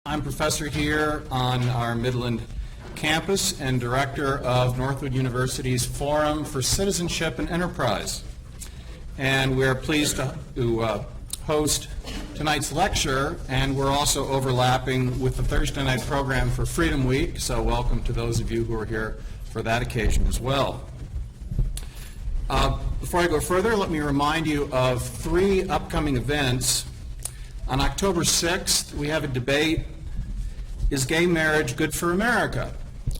I'm professor here on our Midland campus and director of Northwood University's Forum for Citizenship and Enterprise. And we're pleased to host tonight's lecture, and we're also overlapping with the Thursday night program for Freedom Week, so welcome to those of you who are here for that occasion as well. Before I go further, let me remind you of three upcoming events. On October 6th, we have a debate, Is Gay Marriage Good for America?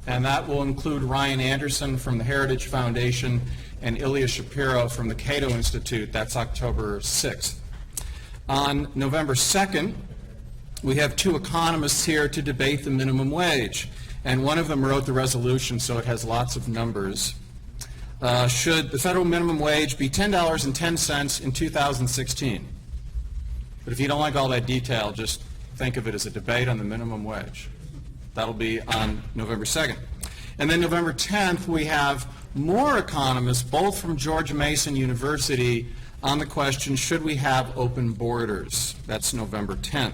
And that will include Ryan Anderson from the Heritage Foundation and Ilya Shapiro from the Cato Institute. That's October 6th. On November 2nd, we have two economists here to debate the minimum wage. And one of them wrote the resolution, so it has lots of numbers. Should the federal minimum wage be $10.10 in 2016? But if you don't like all that detail, just think of it as a debate on the minimum wage. That'll be on November 2nd. And then November 10th, we have more economists, both from George Mason University, on the question, should we have open borders? That's November 10th.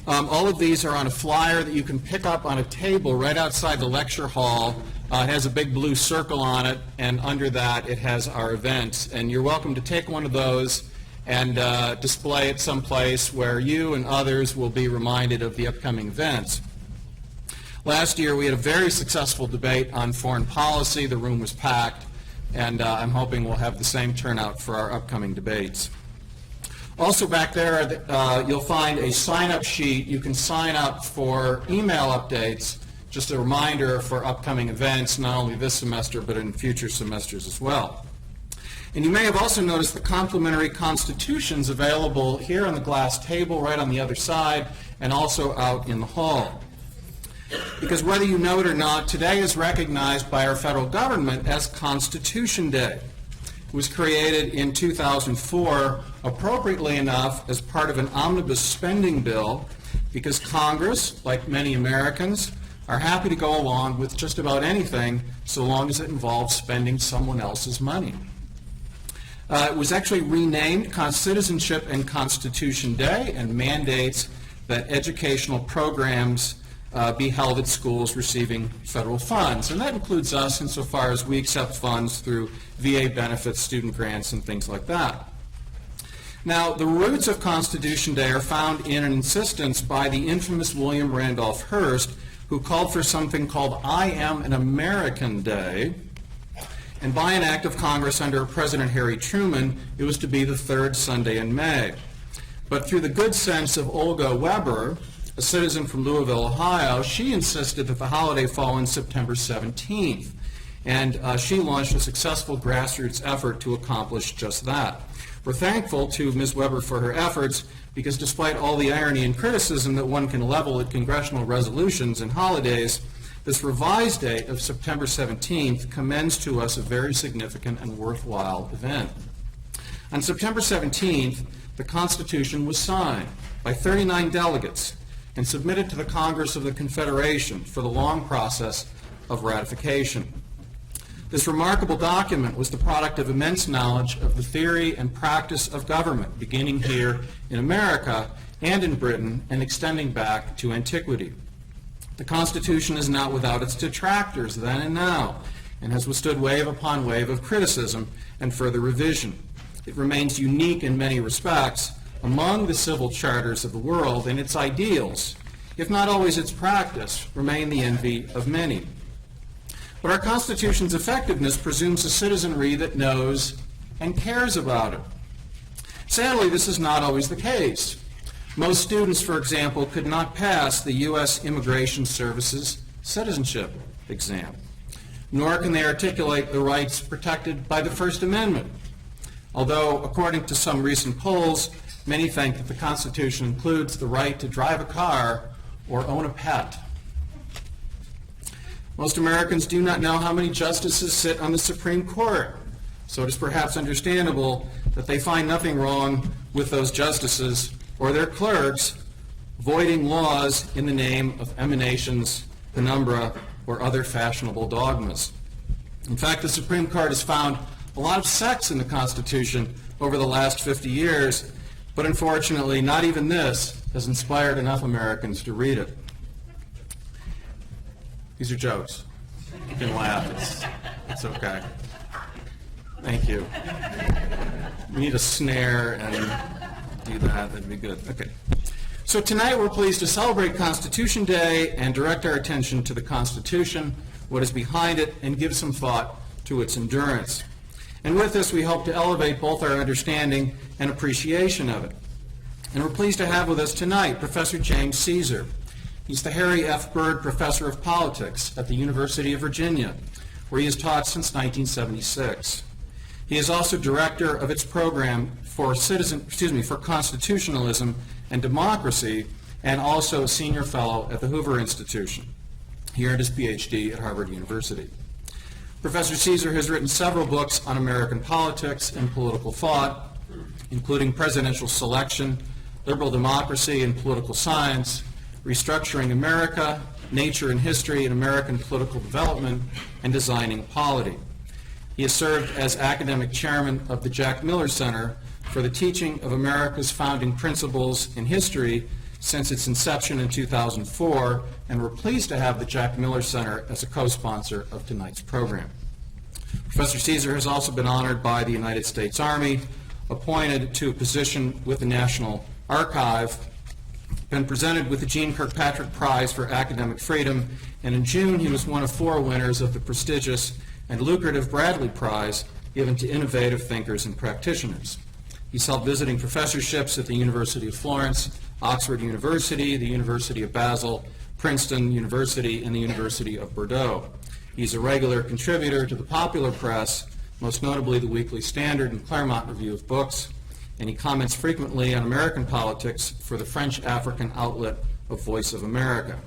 All of these are on a flyer that you can pick up on a table right outside the lecture hall. It has a big blue circle on it, and under that it has our events. And you're welcome to take one of those and display it someplace where you and others will be reminded of the upcoming events. Last year we had a very successful debate on foreign policy. The room was packed, and I'm hoping we'll have the same turnout for our upcoming debates. Also back there, you'll find a sign-up sheet. You can sign up for email updates, just a reminder for upcoming events, not only this semester, but in future semesters as well. And you may have also noticed the complimentary constitutions available here on the glass table right on the other side and also out in the hall. Because whether you know it or not, today is recognized by our federal government as Constitution Day. It was created in 2004, appropriately enough, as part of an omnibus spending bill, because Congress, like many Americans, are happy to go along with just about anything so long as it involves spending someone else's money. It was actually renamed Citizenship and Constitution Day and mandates that educational programs be held at schools receiving federal funds. And that includes us insofar as we accept funds through VA benefits, student grants, and things like that. Now, the roots of Constitution Day are found in an insistence by the infamous William Randolph Hearst, who called for something called I Am an American Day. And by an act of Congress under President Harry Truman, it was to be the third Sunday in May. But through the good sense of Olga Weber, a citizen from Louisville, Ohio, she insisted that the holiday fall on September 17th. And she launched a successful grassroots effort to accomplish just that. We're thankful to Ms. Weber for her efforts, because despite all the irony and criticism that one can level at congressional resolutions and holidays, this revised date of September 17th commends to us a very significant and worthwhile event. On September 17th, the Constitution was signed by 39 delegates and submitted to the Congress of the Confederation for the long process of ratification. This remarkable document was the product of immense knowledge of the theory and practice of government, beginning here in America and in Britain and extending back to antiquity. The Constitution is not without its detractors then and now, and has withstood wave upon wave of criticism and further revision. It remains unique in many respects among the civil charters of the world, and its ideals, if not always its practice, remain the envy of many. But our Constitution's effectiveness presumes a citizenry that knows and cares about it. Sadly, this is not always the case. Most students, for example, could not pass the U.S. Immigration Service's citizenship exam, nor can they articulate the rights protected by the First Amendment. Although, according to some recent polls, many think that the Constitution includes the right to drive a car or own a pet. Most Americans do not know how many justices sit on the Supreme Court, so it is perhaps understandable that they find nothing wrong with those justices or their clerks voiding laws in the name of emanations, penumbra, or other fashionable dogmas. In fact, the Supreme Court has found a lot of sex in the Constitution over the last 50 years, but unfortunately not even this has inspired enough Americans to read it. These are jokes. You can laugh. It's okay. Thank you. We need a snare and do that. That'd be good. Okay. So tonight we're pleased to celebrate Constitution Day and direct our attention to the Constitution, what is behind it, and give some thought to its endurance. And with this, we hope to elevate both our understanding and appreciation of it. And we're pleased to have with us tonight Professor James Caesar. He's the Harry F. Byrd Professor of Politics at the University of Virginia, where he has taught since 1976. He is also director of its program for constitutionalism and democracy, and also a senior fellow at the Hoover Institution. He earned his PhD at Harvard University. Professor Caesar has written several books on American politics and political thought, including Presidential Selection, Liberal Democracy and Political Science, Restructuring America, Nature and History in American Political Development, and Designing Polity. He has served as academic chairman of the Jack Miller Center for the Teaching of America's Founding Principles in History since its inception in 2004, and we're pleased to have the Jack Miller Center as a co-sponsor of tonight's program. Professor Caesar has also been honored by the United States Army, appointed to a position with the National Archive, been presented with the Jeane Kirkpatrick Prize for Academic Freedom, and in June he was one of 4 winners of the prestigious and lucrative Bradley Prize given to innovative thinkers and practitioners. He's held visiting professorships at the University of Florence, Oxford University, the University of Basel, Princeton University, and the University of Bordeaux. He's a regular contributor to the popular press, most notably the Weekly Standard and Claremont Review of Books, and he comments frequently on American politics for the French-African outlet of Voice of America.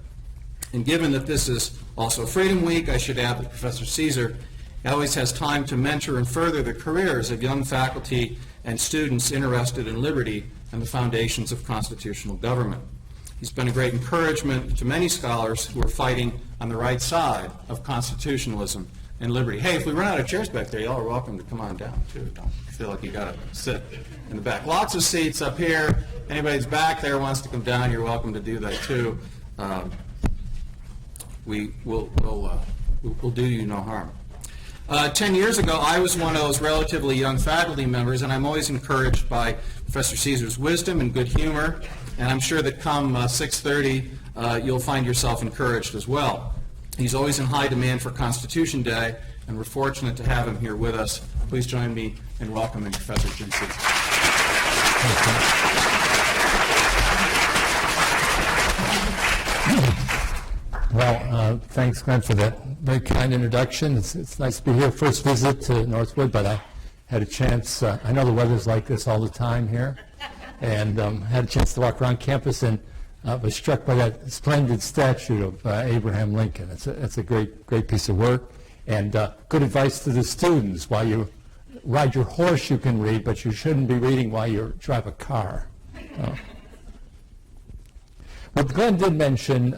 And given that this is also Freedom Week, I should add that Professor Caesar always has time to mentor and further the careers of young faculty and students interested in liberty and the foundations of constitutional government. He's been a great encouragement to many scholars who are fighting on the right side of constitutionalism and liberty. Hey, if we run out of chairs back there, y'all are welcome to come on down, too. Don't feel like you got to sit in the back. Lots of seats up here. Anybody's back there wants to come down, you're welcome to do that, too. We'll do you no harm. 10 years ago, I was one of those relatively young faculty members, and I'm always encouraged by Professor Caesar's wisdom and good humor, and I'm sure that come 6:30, you'll find yourself encouraged as well. He's always in high demand for Constitution Day, and we're fortunate to have him here with us. Please join me in welcoming Professor James Caesar. Well, thanks, Glenn, for that very kind introduction. It's nice to be here. First visit to Northwood, but I had a chance. I know the weather's like this all the time here, and had a chance to walk around campus and was struck by that splendid statue of Abraham Lincoln. It's a great piece of work, and good advice to the students. While you ride your horse, you can read, but you shouldn't be reading while you drive a car. But Glenn did mention,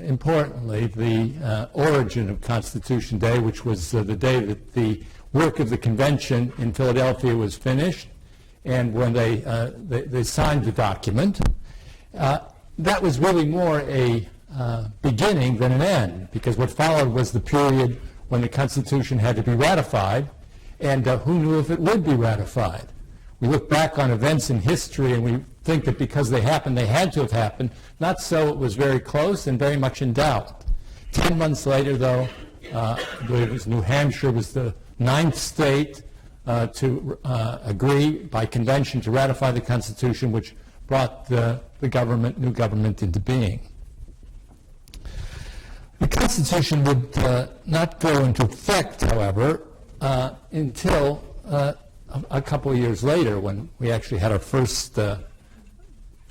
importantly, the origin of Constitution Day, which was the day that the work of the convention in Philadelphia was finished, and when they signed the document. That was really more a beginning than an end, because what followed was the period when the Constitution had to be ratified, and who knew if it would be ratified? We look back on events in history and we think that because they happened, they had to have happened. Not so. It was very close and very much in doubt. 10 months later, though, I believe it was New Hampshire was the 9th state to agree by convention to ratify the Constitution, which brought the new government into being. The Constitution would not go into effect, however, until a couple of years later, when we actually had our first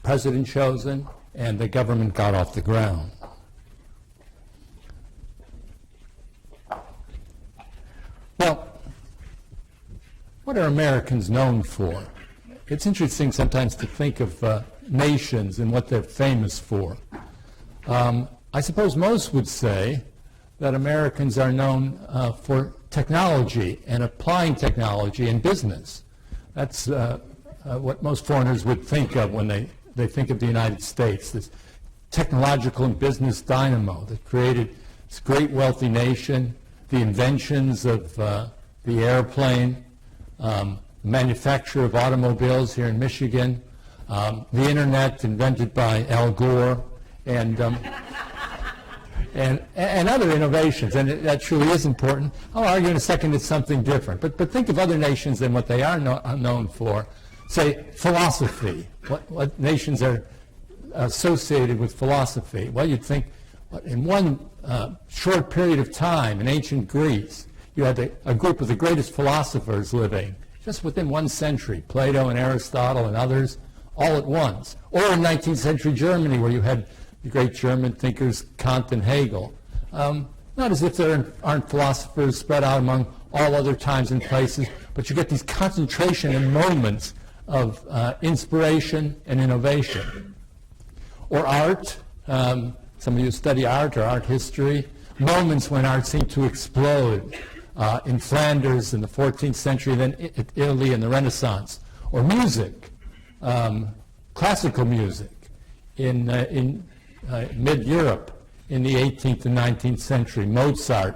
president chosen and the government got off the ground. Well, what are Americans known for? It's interesting sometimes to think of nations and what they're famous for. I suppose most would say that Americans are known for technology and applying technology in business. That's what most foreigners would think of when they they think of the United States, this technological and business dynamo that created this great wealthy nation, the inventions of the airplane, manufacture of automobiles here in Michigan, the internet invented by Al Gore, and other innovations, and that truly is important. I'll argue in a second it's something different. But think of other nations and what they are known for. Say, philosophy. What nations are associated with philosophy? Well, you'd think in one short period of time in ancient Greece, you had a group of the greatest philosophers living just within 1 century, Plato and Aristotle and others, all at once. Or in 19th century Germany, where you had the great German thinkers Kant and Hegel. Not as if there aren't philosophers spread out among all other times and places, but you get these concentration and moments of inspiration and innovation. Or art, some of you study art or art history, moments when art seemed to explode in Flanders in the 14th century, then Italy in the Renaissance. Or music, classical music in mid-Europe in the 18th and 19th century, Mozart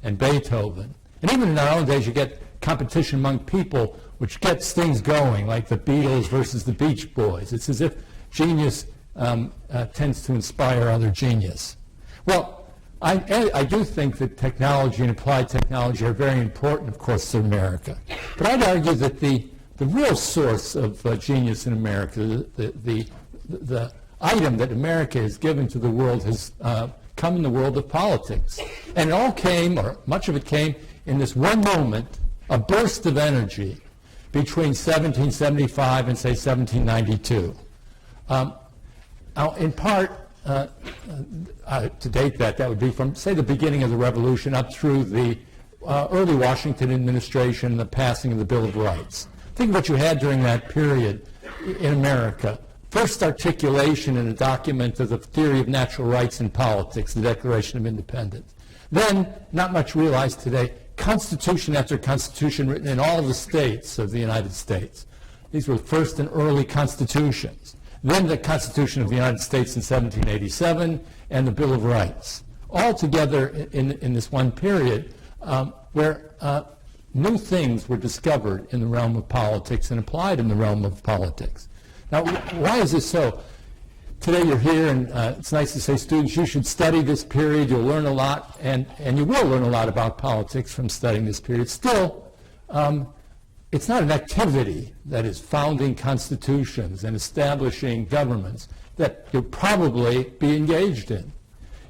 and Beethoven. And even in our own days, you get competition among people which gets things going, like the Beatles versus the Beach Boys. It's as if genius tends to inspire other genius. Well, I do think that technology and applied technology are very important, of course, to America. But I'd argue that the real source of genius in America, the item that America has given to the world has come in the world of politics. And it all came, or much of it came, in this one moment, a burst of energy between 1775 and, say, 1792. Now, in part, to date that would be from, say, the beginning of the Revolution up through the early Washington administration and the passing of the Bill of Rights. Think of what you had during that period in America. First articulation in a document of the theory of natural rights in politics, the Declaration of Independence. Then, not much realized today, constitution after constitution written in all the states of the United States. These were first and early constitutions. Then the Constitution of the United States in 1787 and the Bill of Rights. All together in this one period where new things were discovered in the realm of politics and applied in the realm of politics. Now, why is this so? Today you're here, and it's nice to say, students, you should study this period. You'll learn a lot, and you will learn a lot about politics from studying this period. Still, it's not an activity that is founding constitutions and establishing governments that you'll probably be engaged in.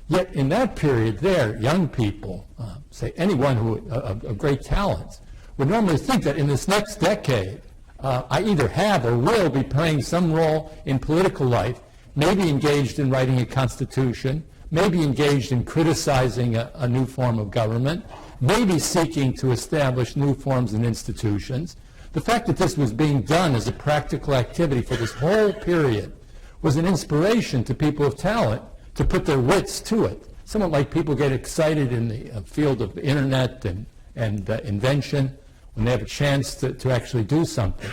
Yet in that period there, young people, say anyone who of great talents, would normally think that in this next decade, I either have or will be playing some role in political life, maybe engaged in writing a constitution, maybe engaged in criticizing a new form of government, maybe seeking to establish new forms and institutions. The fact that this was being done as a practical activity for this whole period was an inspiration to people of talent to put their wits to it. Somewhat like people get excited in the field of the internet and invention when they have a chance to actually do something.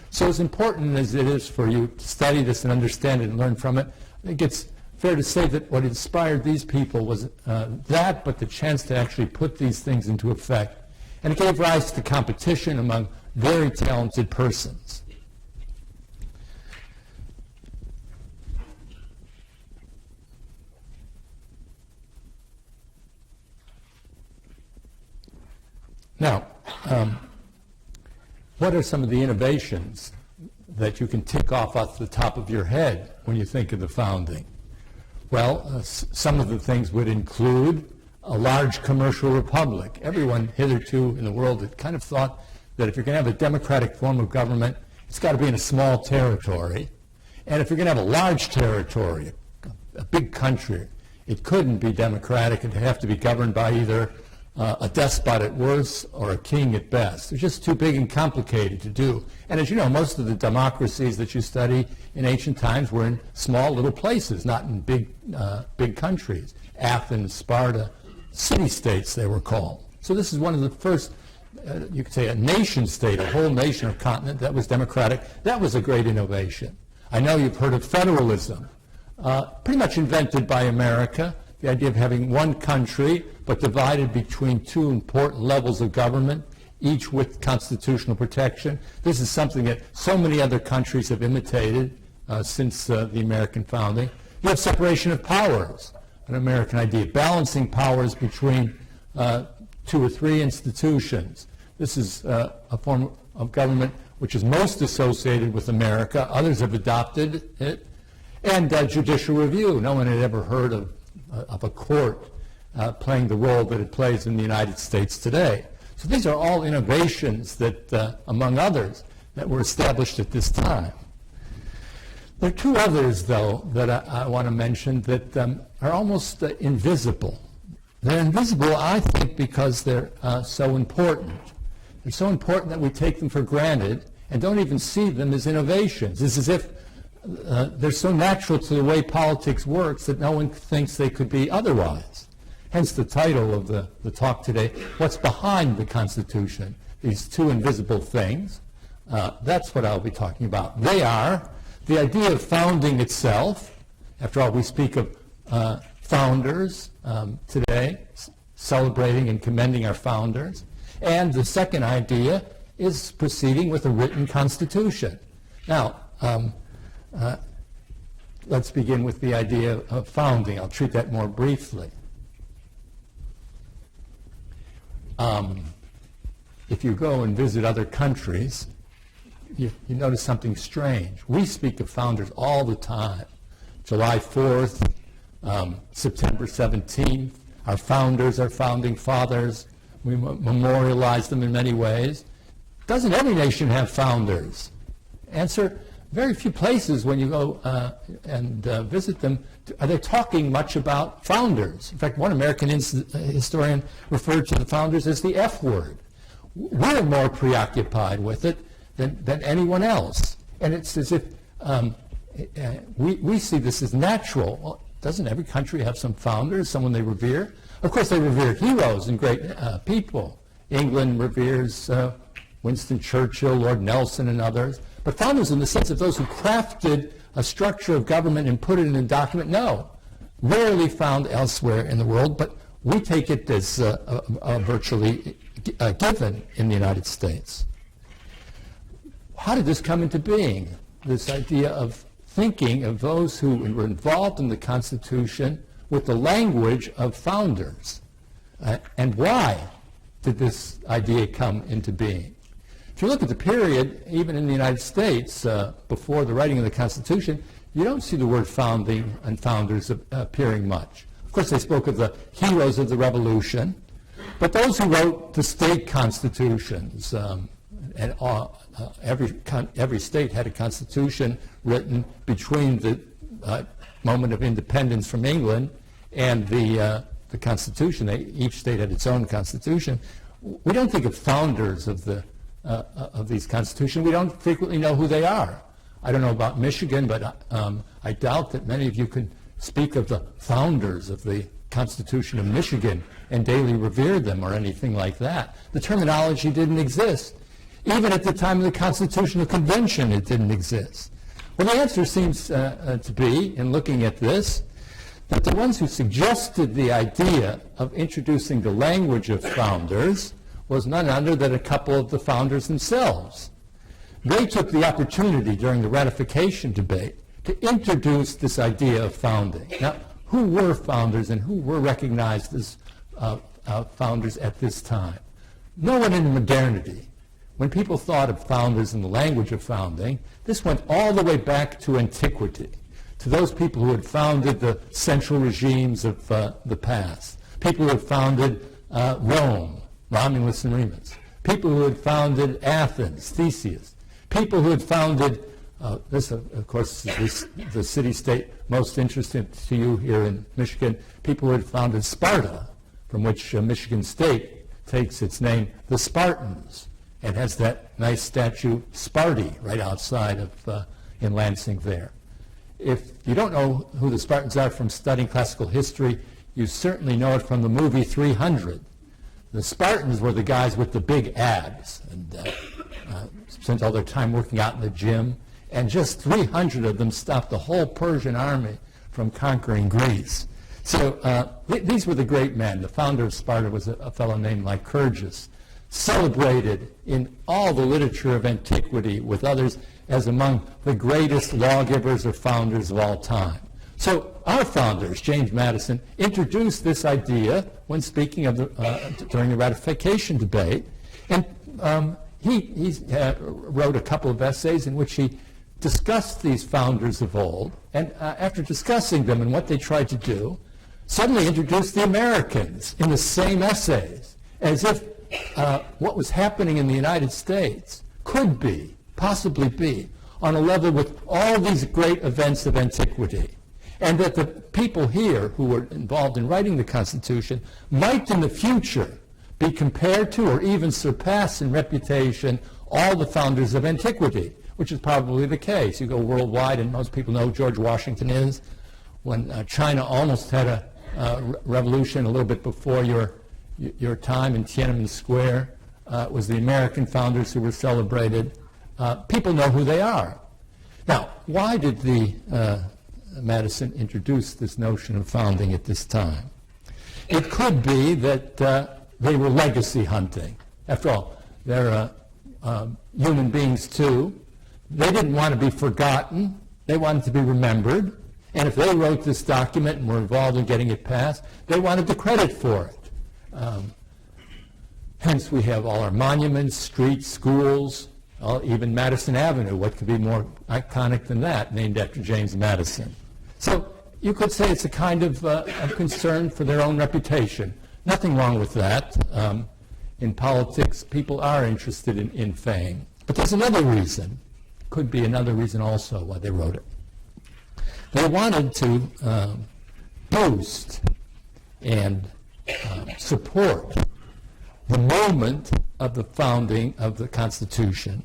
So as important as it is for you to study this and understand it and learn from it, I think it's fair to say that what inspired these people was that, but the chance to actually put these things into effect. And it gave rise to competition among very talented persons. Now, what are some of the innovations that you can tick off the top of your head when you think of the founding? Well, some of the things would include a large commercial republic. Everyone hitherto in the world had kind of thought that if you're going to have a democratic form of government, it's got to be in a small territory. And if you're going to have a large territory, a big country, it couldn't be democratic. It'd have to be governed by either a despot at worst or a king at best. It's just too big and complicated to do. And as you know, most of the democracies that you study in ancient times were in small little places, not in big countries. Athens, Sparta, city-states they were called. So this is one of the first, you could say, a nation state, a whole nation or continent that was democratic. That was a great innovation. I know you've heard of federalism, pretty much invented by America, the idea of having one country but divided between two important levels of government, each with constitutional protection. This is something that so many other countries have imitated since the American founding. You have separation of powers, an American idea, balancing powers between two or three institutions. This is a form of government which is most associated with America. Others have adopted it. And judicial review. No one had ever heard of a court playing the role that it plays in the United States today. So these are all innovations that, among others, that were established at this time. There are two others, though, that I want to mention that are almost invisible. They're invisible, I think, because they're so important. They're so important that we take them for granted and don't even see them as innovations. It's as if they're so natural to the way politics works that no one thinks they could be otherwise. Hence the title of the talk today, What's Behind the Constitution? These two invisible things. That's what I'll be talking about. They are the idea of founding itself. After all, we speak of founders today, celebrating and commending our founders. And the second idea is proceeding with a written constitution. Now, let's begin with the idea of founding. I'll treat that more briefly. If you go and visit other countries, you notice something strange. We speak of founders all the time. July 4th, September 17th, our founders, our founding fathers, we memorialize them in many ways. Doesn't every nation have founders? Answer, very few places when you go and visit them are they talking much about founders. In fact, one American historian referred to the founders as the F word. We're more preoccupied with it than anyone else. And it's as if we see this as natural. Well, doesn't every country have some founders, someone they revere? Of course, they revere heroes and great people. England reveres Winston Churchill, Lord Nelson, and others. But founders in the sense of those who crafted a structure of government and put it in a document, no. Rarely found elsewhere in the world, but we take it as virtually given in the United States. How did this come into being? This idea of thinking of those who were involved in the Constitution with the language of founders. And why did this idea come into being? If you look at the period, even in the United States, before the writing of the Constitution, you don't see the word founding and founders appearing much. Of course, they spoke of the heroes of the Revolution, but those who wrote the state constitutions, and every state had a constitution written between the moment of independence from England and the Constitution. Each state had its own constitution. We don't think of founders of these constitutions. We don't frequently know who they are. I don't know about Michigan, but I doubt that many of you can speak of the founders of the Constitution of Michigan and daily revere them or anything like that. The terminology didn't exist. Even at the time of the Constitutional Convention, it didn't exist. Well, the answer seems to be, in looking at this, that the ones who suggested the idea of introducing the language of founders was none other than a couple of the founders themselves. They took the opportunity during the ratification debate to introduce this idea of founding. Now, who were founders and who were recognized as founders at this time? No one in modernity. When people thought of founders and the language of founding, this went all the way back to antiquity, to those people who had founded the central regimes of the past, people who had founded Rome, Romulus and Remus, people who had founded Athens, Theseus, people who had founded, this of course is the city-state most interesting to you here in Michigan, people who had founded Sparta, from which Michigan State takes its name, the Spartans, and has that nice statue, Sparty, right outside of in Lansing there. If you don't know who the Spartans are from studying classical history, you certainly know it from the movie 300. The Spartans were the guys with the big abs and spent all their time working out in the gym. and just 300 of them stopped the whole Persian army from conquering Greece. So these were the great men. The founder of Sparta was a fellow named Lycurgus, celebrated in all the literature of antiquity with others as among the greatest lawgivers or founders of all time. So our founders, James Madison, introduced this idea when speaking of during the ratification debate, and he wrote a couple of essays in which he discussed these founders of old, and after discussing them and what they tried to do, suddenly introduced the Americans in the same essays, as if what was happening in the United States could be, possibly be, on a level with all these great events of antiquity, and that the people here who were involved in writing the Constitution might in the future be compared to or even surpass in reputation all the founders of antiquity, which is probably the case. You go worldwide, and most people know who George Washington is. When China almost had a revolution a little bit before your time in Tiananmen Square, it was the American founders who were celebrated. People know who they are. Now, why did Madison introduce this notion of founding at this time? It could be that they were legacy hunting. After all, they're human beings too. They didn't want to be forgotten. They wanted to be remembered. And if they wrote this document and were involved in getting it passed, they wanted the credit for it. Hence, we have all our monuments, streets, schools, even Madison Avenue. What could be more iconic than that, named after James Madison? So you could say it's a kind of concern for their own reputation. Nothing wrong with that. In politics, people are interested in fame. But there's another reason. Could be another reason also why they wrote it. They wanted to boost and support the moment of the founding of the Constitution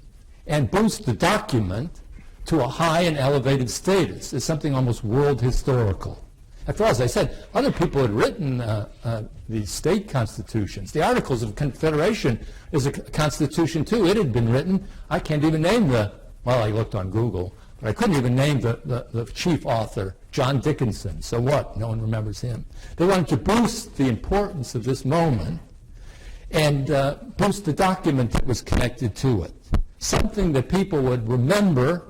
and boost the document to a high and elevated status. It's something almost world historical. After all, as I said, other people had written the state constitutions. The Articles of Confederation is a constitution too. It had been written. I can't even name well, I looked on Google, but I couldn't even name the chief author, John Dickinson. So what? No one remembers him. They wanted to boost the importance of this moment and boost the document that was connected to it. Something that people would remember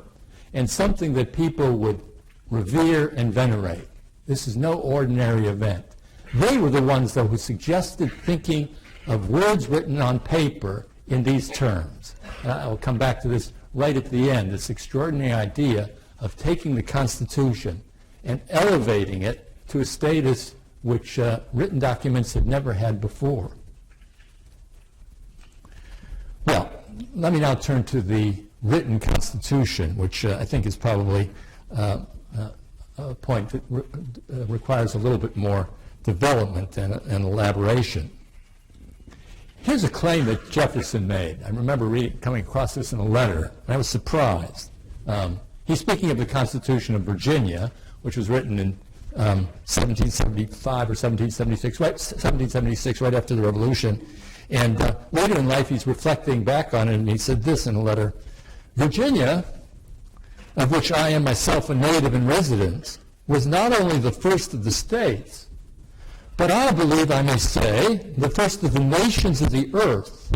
and something that people would revere and venerate. This is no ordinary event. They were the ones, though, who suggested thinking of words written on paper in these terms. And I'll come back to this right at the end, this extraordinary idea of taking the Constitution and elevating it to a status which written documents had never had before. Well, let me now turn to the written Constitution, which I think is probably a point that requires a little bit more development and elaboration. Here's a claim that Jefferson made. I remember coming across this in a letter, and I was surprised. He's speaking of the Constitution of Virginia, which was written in 1775 or 1776, right after the Revolution. And later in life, he's reflecting back on it, and he said this in a letter: Virginia, of which I am myself a native and resident, was not only the first of the states, but I believe I may say the first of the nations of the earth,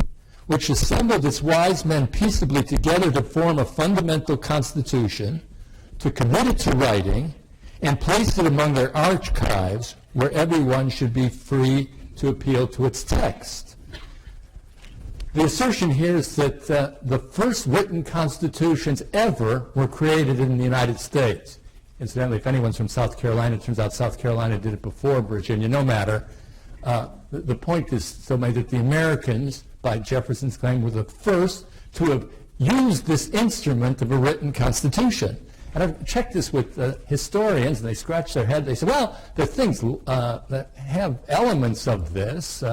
which assembled its wise men peaceably together to form a fundamental constitution, to commit it to writing, and place it among their archives, where everyone should be free to appeal to its text. The assertion here is that the first written constitutions ever were created in the United States. Incidentally, if anyone's from South Carolina, it turns out South Carolina did it before Virginia. No matter. The point is so made that the Americans, by Jefferson's claim, were the first to have used this instrument of a written constitution. And I've checked this with historians, and they scratch their head. They say, well, there are things that have elements of this.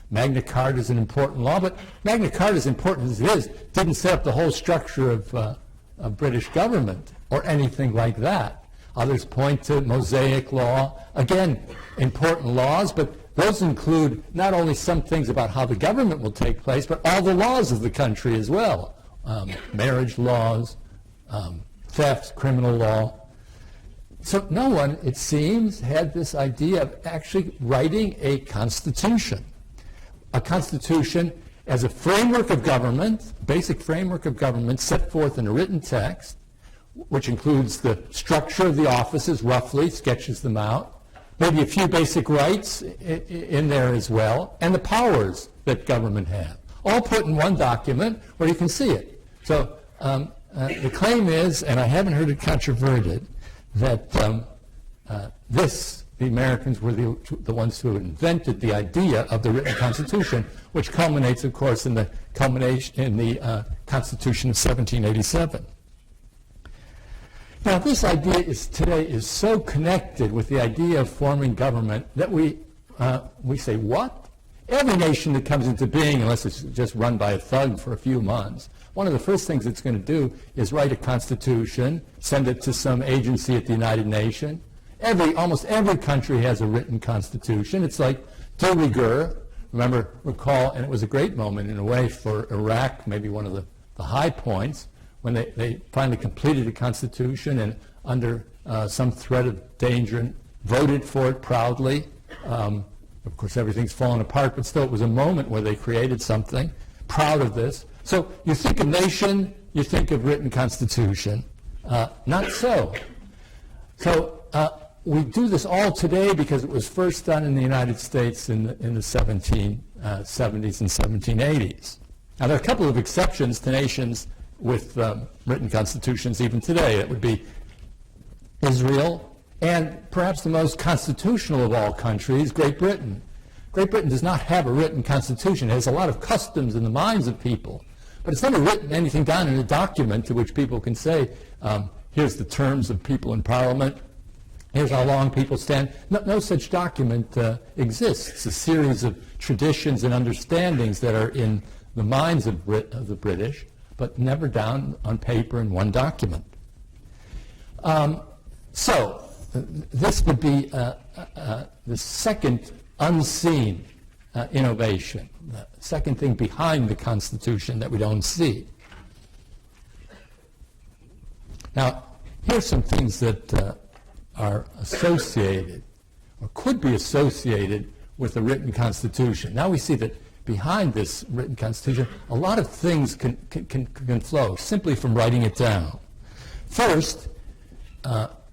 Magna Carta is an important law, but Magna Carta, as important as it is, didn't set up the whole structure of British government or anything like that. Others point to Mosaic law. Again, important laws, but those include not only some things about how the government will take place, but all the laws of the country as well. Marriage laws, theft, criminal law. So no one, it seems, had this idea of actually writing a constitution. A constitution as a framework of government, basic framework of government set forth in a written text, which includes the structure of the offices, roughly, sketches them out, maybe a few basic rights in there as well, and the powers that government have, all put in one document where you can see it. So the claim is, and I haven't heard it controverted, that the Americans were the ones who invented the idea of the written Constitution, which culminates, of course, in the Constitution of 1787. Now, this idea today is so connected with the idea of forming government that we say, what? Every nation that comes into being, unless it's just run by a thug for a few months, one of the first things it's going to do is write a constitution, send it to some agency at the United Nations. Almost every country has a written constitution. It's like de rigueur. Recall, and it was a great moment in a way for Iraq, maybe one of the high points, when they finally completed a constitution and under some threat of danger voted for it proudly. Of course, everything's fallen apart, but still it was a moment where they created something, proud of this. So you think of nation, you think of written constitution. Not so. So we do this all today because it was first done in the United States in the 1770s and 1780s. Now, there are a couple of exceptions to nations with written constitutions even today. It would be Israel and perhaps the most constitutional of all countries, Great Britain. Great Britain does not have a written constitution. It has a lot of customs in the minds of people, but it's never written anything down in a document to which people can say, here's the terms of people in Parliament, here's how long people stand. No such document exists. It's a series of traditions and understandings that are in the minds of the British, but never down on paper in one document. So this would be the second unseen innovation, the second thing behind the Constitution that we don't see. Now, here's some things that are associated or could be associated with the written Constitution. Now we see that behind this written Constitution, a lot of things can flow simply from writing it down. First,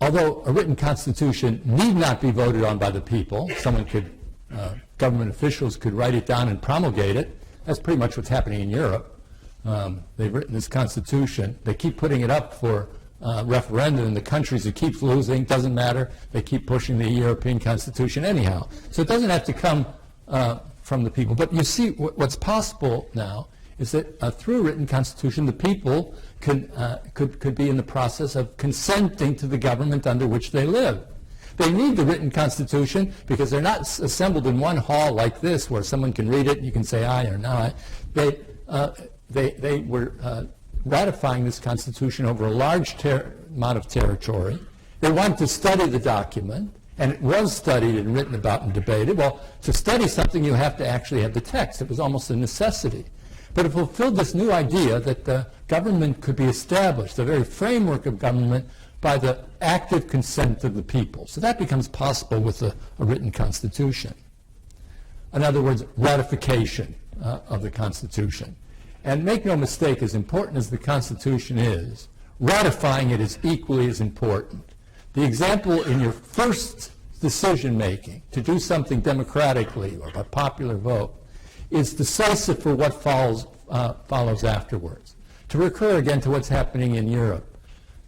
although a written Constitution need not be voted on by the people, government officials could write it down and promulgate it. That's pretty much what's happening in Europe. They've written this Constitution. They keep putting it up for referendum in the countries that keeps losing. Doesn't matter. They keep pushing the European Constitution anyhow. So it doesn't have to come from the people. But you see, what's possible now is that through a written Constitution, the people could be in the process of consenting to the government under which they live. They need the written Constitution because they're not assembled in one hall like this where someone can read it and you can say aye or no. They were ratifying this Constitution over a large amount of territory. They wanted to study the document, and it was studied and written about and debated. Well, to study something, you have to actually have the text. It was almost a necessity. But it fulfilled this new idea that the government could be established, the very framework of government, by the active consent of the people. So that becomes possible with a written Constitution. In other words, ratification of the Constitution. And make no mistake, as important as the Constitution is, ratifying it is equally as important. The example in your first decision-making to do something democratically or by popular vote is decisive for what follows afterwards. To recur again to what's happening in Europe,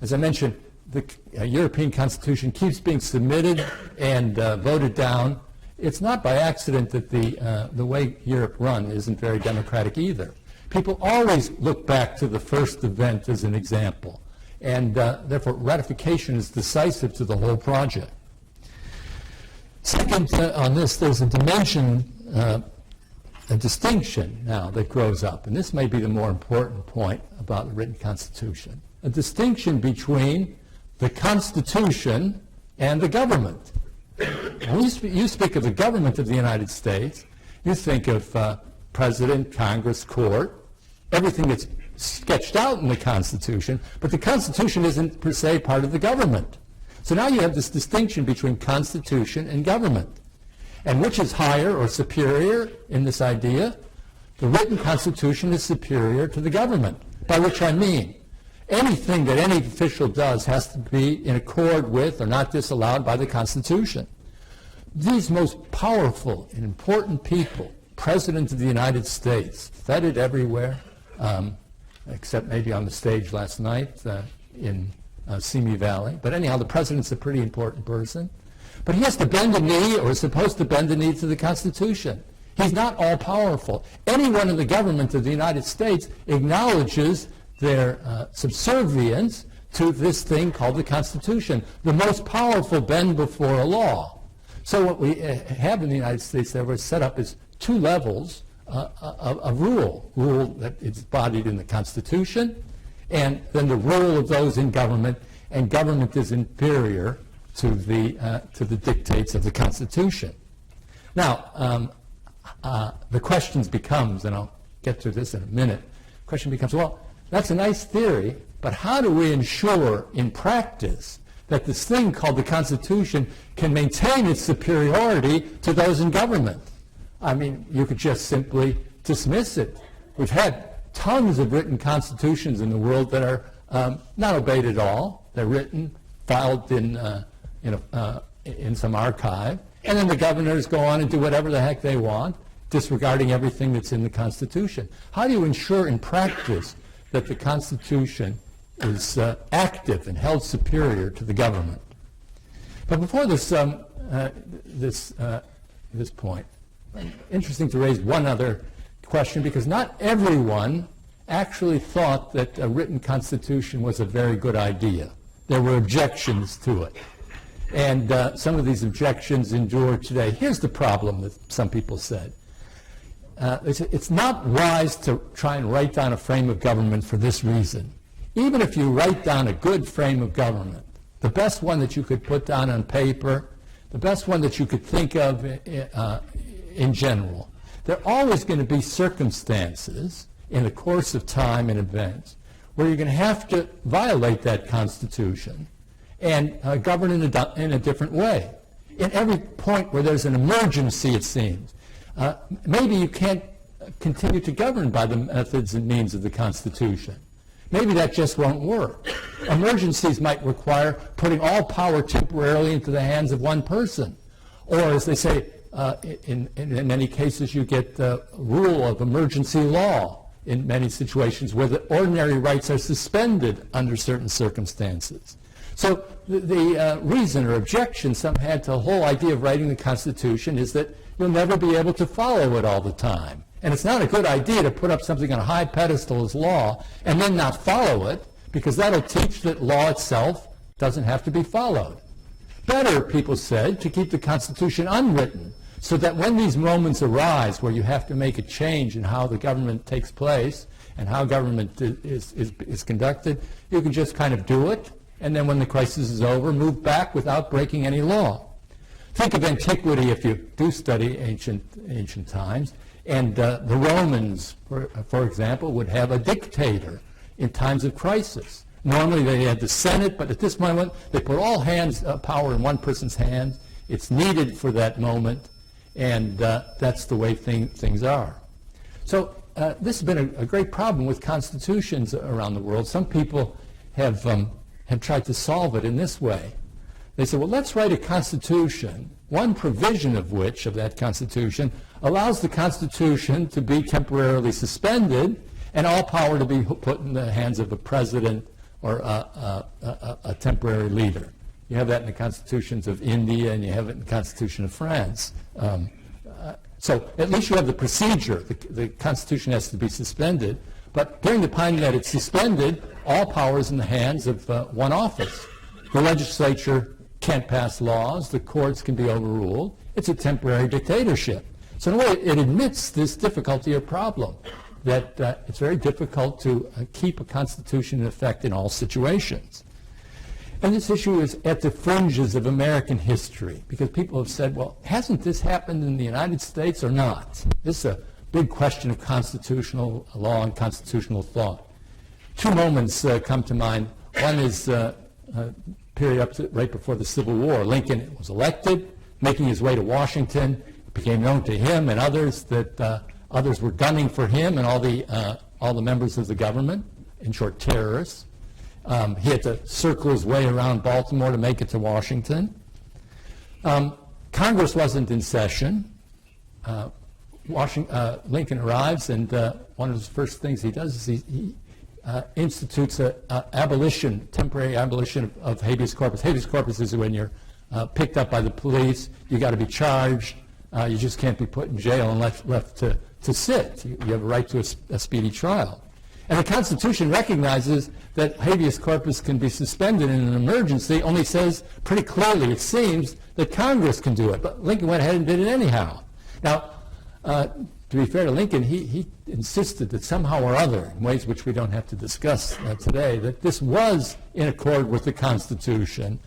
as I mentioned, the European Constitution keeps being submitted and voted down. It's not by accident that the way Europe run isn't very democratic either. People always look back to the first event as an example, and therefore ratification is decisive to the whole project. Second, on this, there's a dimension, a distinction now that grows up, and this may be the more important point about the written Constitution, a distinction between the Constitution and the government. When you speak of the government of the United States, you think of President, Congress, court, everything that's sketched out in the Constitution, but the Constitution isn't per se part of the government. So now you have this distinction between Constitution and government. And which is higher or superior in this idea? The written Constitution is superior to the government, by which I mean anything that any official does has to be in accord with or not disallowed by the Constitution. These most powerful and important people, President of the United States, feted everywhere, except maybe on the stage last night in Simi Valley. But anyhow, the President's a pretty important person. But he has to bend a knee, or is supposed to bend a knee to the Constitution. He's not all-powerful. Anyone in the government of the United States acknowledges their subservience to this thing called the Constitution. The most powerful bend before a law. So what we have in the United States that was set up is two levels of rule. Rule that is embodied in the Constitution, and then the rule of those in government, and government is inferior to the dictates of the Constitution. Now, the question becomes, and I'll get to this in a minute, the question becomes, well, that's a nice theory, but how do we ensure in practice that this thing called the Constitution can maintain its superiority to those in government? I mean, you could just simply dismiss it. We've had tons of written constitutions in the world that are not obeyed at all. They're written, filed in some archive, and then the governors go on and do whatever the heck they want, disregarding everything that's in the Constitution. How do you ensure in practice that the Constitution is active and held superior to the government? But before this point, interesting to raise one other question, because not everyone actually thought that a written Constitution was a very good idea. There were objections to it. And some of these objections endure today. Here's the problem that some people said. It's not wise to try and write down a frame of government for this reason. Even if you write down a good frame of government, the best one that you could put down on paper, the best one that you could think of in general, there are always going to be circumstances in the course of time and events where you're going to have to violate that Constitution and govern in a different way. In every point where there's an emergency, it seems, maybe you can't continue to govern by the methods and means of the Constitution. Maybe that just won't work. Emergencies might require putting all power temporarily into the hands of one person. Or, as they say, in many cases, you get the rule of emergency law in many situations where the ordinary rights are suspended under certain circumstances. So the reason or objection some had to the whole idea of writing the Constitution is that you'll never be able to follow it all the time. And it's not a good idea to put up something on a high pedestal as law and then not follow it, because that'll teach that law itself doesn't have to be followed. Better, people said, to keep the Constitution unwritten, so that when these moments arise where you have to make a change in how the government takes place and how government is conducted, you can just kind of do it, and then when the crisis is over, move back without breaking any law. Think of antiquity if you do study ancient times, and the Romans, for example, would have a dictator in times of crisis. Normally they had the Senate, but at this moment they put all power in one person's hands. It's needed for that moment, and that's the way things are. So this has been a great problem with constitutions around the world. Some people have tried to solve it in this way. They said, well, let's write a constitution, one provision of which, of that constitution, allows the Constitution to be temporarily suspended and all power to be put in the hands of a president or a temporary leader. You have that in the constitutions of India, and you have it in the Constitution of France. So at least you have the procedure. The Constitution has to be suspended, but during the time that it's suspended, all power is in the hands of one office. The legislature can't pass laws. The courts can be overruled. It's a temporary dictatorship. So in a way, it admits this difficulty or problem, that it's very difficult to keep a constitution in effect in all situations. And this issue is at the fringes of American history, because people have said, well, hasn't this happened in the United States or not? This is a big question of constitutional law and constitutional thought. Two moments come to mind. One is period up to right before the Civil War. Lincoln was elected, making his way to Washington. It became known to him and others that others were gunning for him and all the members of the government, in short, terrorists. He had to circle his way around Baltimore to make it to Washington. Congress wasn't in session. Lincoln arrives, and one of the first things he does is he institutes a temporary abolition of habeas corpus. Habeas corpus is when you're picked up by the police, you got to be charged, you just can't be put in jail and left to sit. You have a right to a speedy trial. And the Constitution recognizes that habeas corpus can be suspended in an emergency, only says pretty clearly, it seems, that Congress can do it. But Lincoln went ahead and did it anyhow. Now, to be fair to Lincoln, he insisted that somehow or other, in ways which we don't have to discuss today, that this was in accord with the Constitution,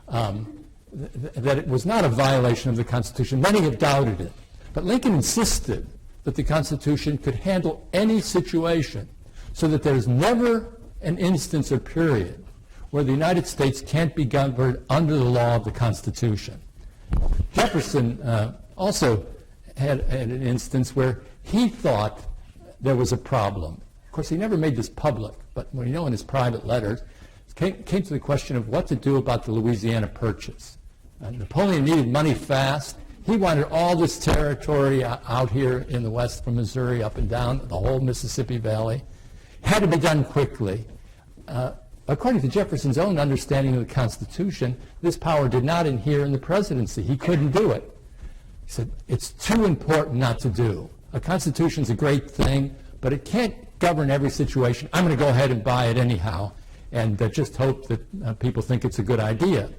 that it was not a violation of the Constitution. Many have doubted it. But Lincoln insisted that the Constitution could handle any situation, so that there's never an instance or period where the United States can't be governed under the law of the Constitution. Jefferson also had an instance where he thought there was a problem. Of course, he never made this public, but when in his private letters, came to the question of what to do about the Louisiana Purchase. Napoleon needed money fast. He wanted all this territory out here in the west from Missouri up and down the whole Mississippi Valley. Had to be done quickly. According to Jefferson's own understanding of the Constitution, this power did not inhere in the presidency. He couldn't do it. He said, it's too important not to do. A Constitution's a great thing, but it can't govern every situation. I'm going to go ahead and buy it anyhow, and just hope that people think it's a good idea,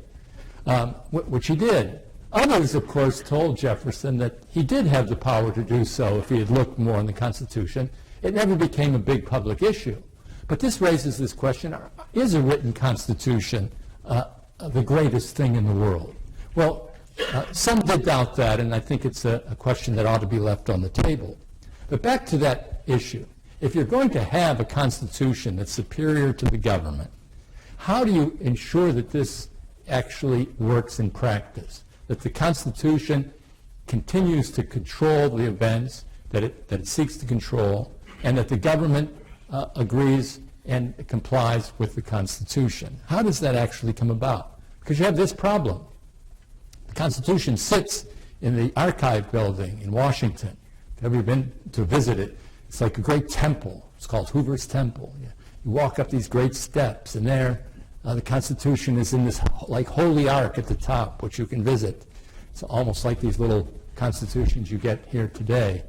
which he did. Others, of course, told Jefferson that he did have the power to do so if he had looked more in the Constitution. It never became a big public issue. But this raises this question, is a written Constitution the greatest thing in the world? Well, some did doubt that, and I think it's a question that ought to be left on the table. But back to that issue. If you're going to have a Constitution that's superior to the government, how do you ensure that this actually works in practice? That the Constitution continues to control the events that it seeks to control, and that the government agrees and complies with the Constitution. How does that actually come about? Because you have this problem. The Constitution sits in the Archive building in Washington. If you've ever been to visit it, it's like a great temple. It's called Hoover's Temple. You walk up these great steps, and there the Constitution is in this like holy ark at the top, which you can visit. It's almost like these little constitutions you get here today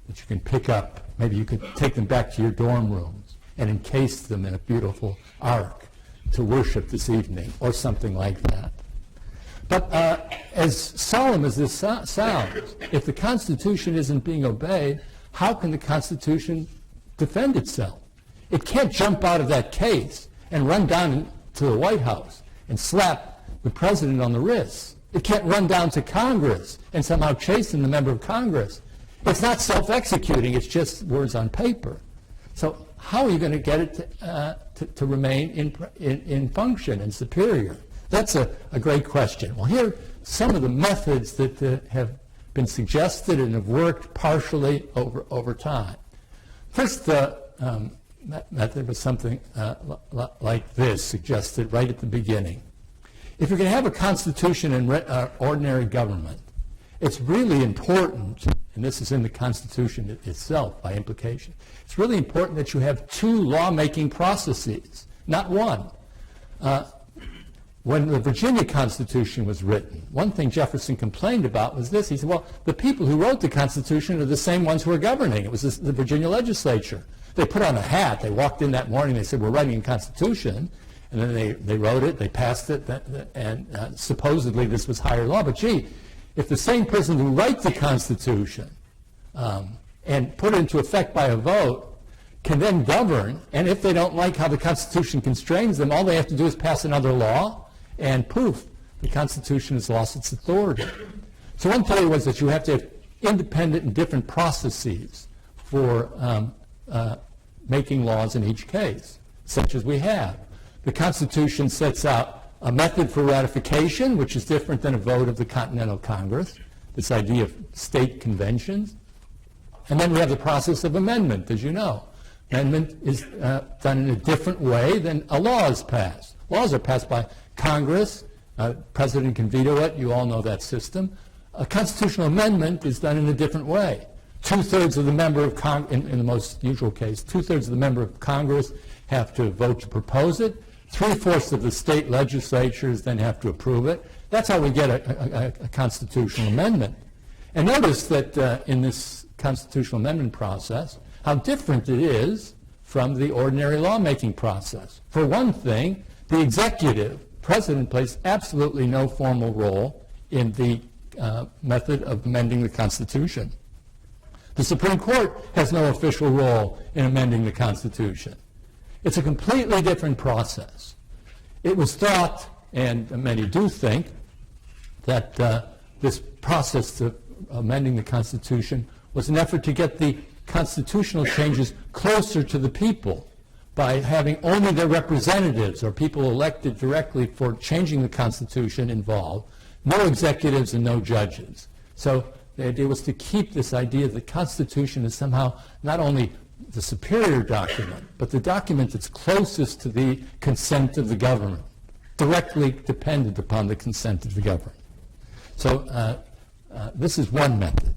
that you can pick up. Maybe you could take them back to your dorm rooms and encase them in a beautiful ark to worship this evening, or something like that. But as solemn as this sounds, if the Constitution isn't being obeyed, how can the Constitution defend itself? It can't jump out of that case and run down to the White House and slap the president on the wrist. It can't run down to Congress and somehow chasten the member of Congress. It's not self-executing, it's just words on paper. So how are you going to get it to remain in function and superior? That's a great question. Well, here are some of the methods that have been suggested and have worked partially over time. First method was something like this, suggested right at the beginning. If you're going to have a constitution and ordinary government, it's really important, and this is in the Constitution itself by implication, it's really important that you have two lawmaking processes, not one. When the Virginia Constitution was written, one thing Jefferson complained about was this. He said, well, the people who wrote the Constitution are the same ones who are governing. It was the Virginia legislature. They put on a hat. They walked in that morning. They said, we're writing a Constitution. And then they wrote it. They passed it. And supposedly this was higher law. But, gee, if the same person who writes the Constitution and put it into effect by a vote can then govern, and if they don't like how the Constitution constrains them, all they have to do is pass another law, and poof, the Constitution has lost its authority. So one theory was that you have to have independent and different processes for making laws in each case. such as we have. The Constitution sets out a method for ratification, which is different than a vote of the Continental Congress, this idea of state conventions. And then we have the process of amendment, as you know. Amendment is done in a different way than a law is passed. Laws are passed by Congress. President can veto it. You all know that system. A constitutional amendment is done in a different way. Two-thirds of the member of Congress, in the most usual case, two-thirds of the member of Congress have to vote to propose it. Three-fourths of the state legislatures then have to approve it. That's how we get a constitutional amendment. And notice that in this constitutional amendment process, how different it is from the ordinary lawmaking process. For one thing, the executive, president, plays absolutely no formal role in the method of amending the Constitution. The Supreme Court has no official role in amending the Constitution. It's a completely different process. It was thought, and many do think, that this process of amending the Constitution was an effort to get the constitutional changes closer to the people by having only their representatives or people elected directly for changing the Constitution involved, no executives and no judges. So the idea was to keep this idea that the Constitution is somehow not only the superior document, but the document that's closest to the consent of the government, directly dependent upon the consent of the government. So this is one method.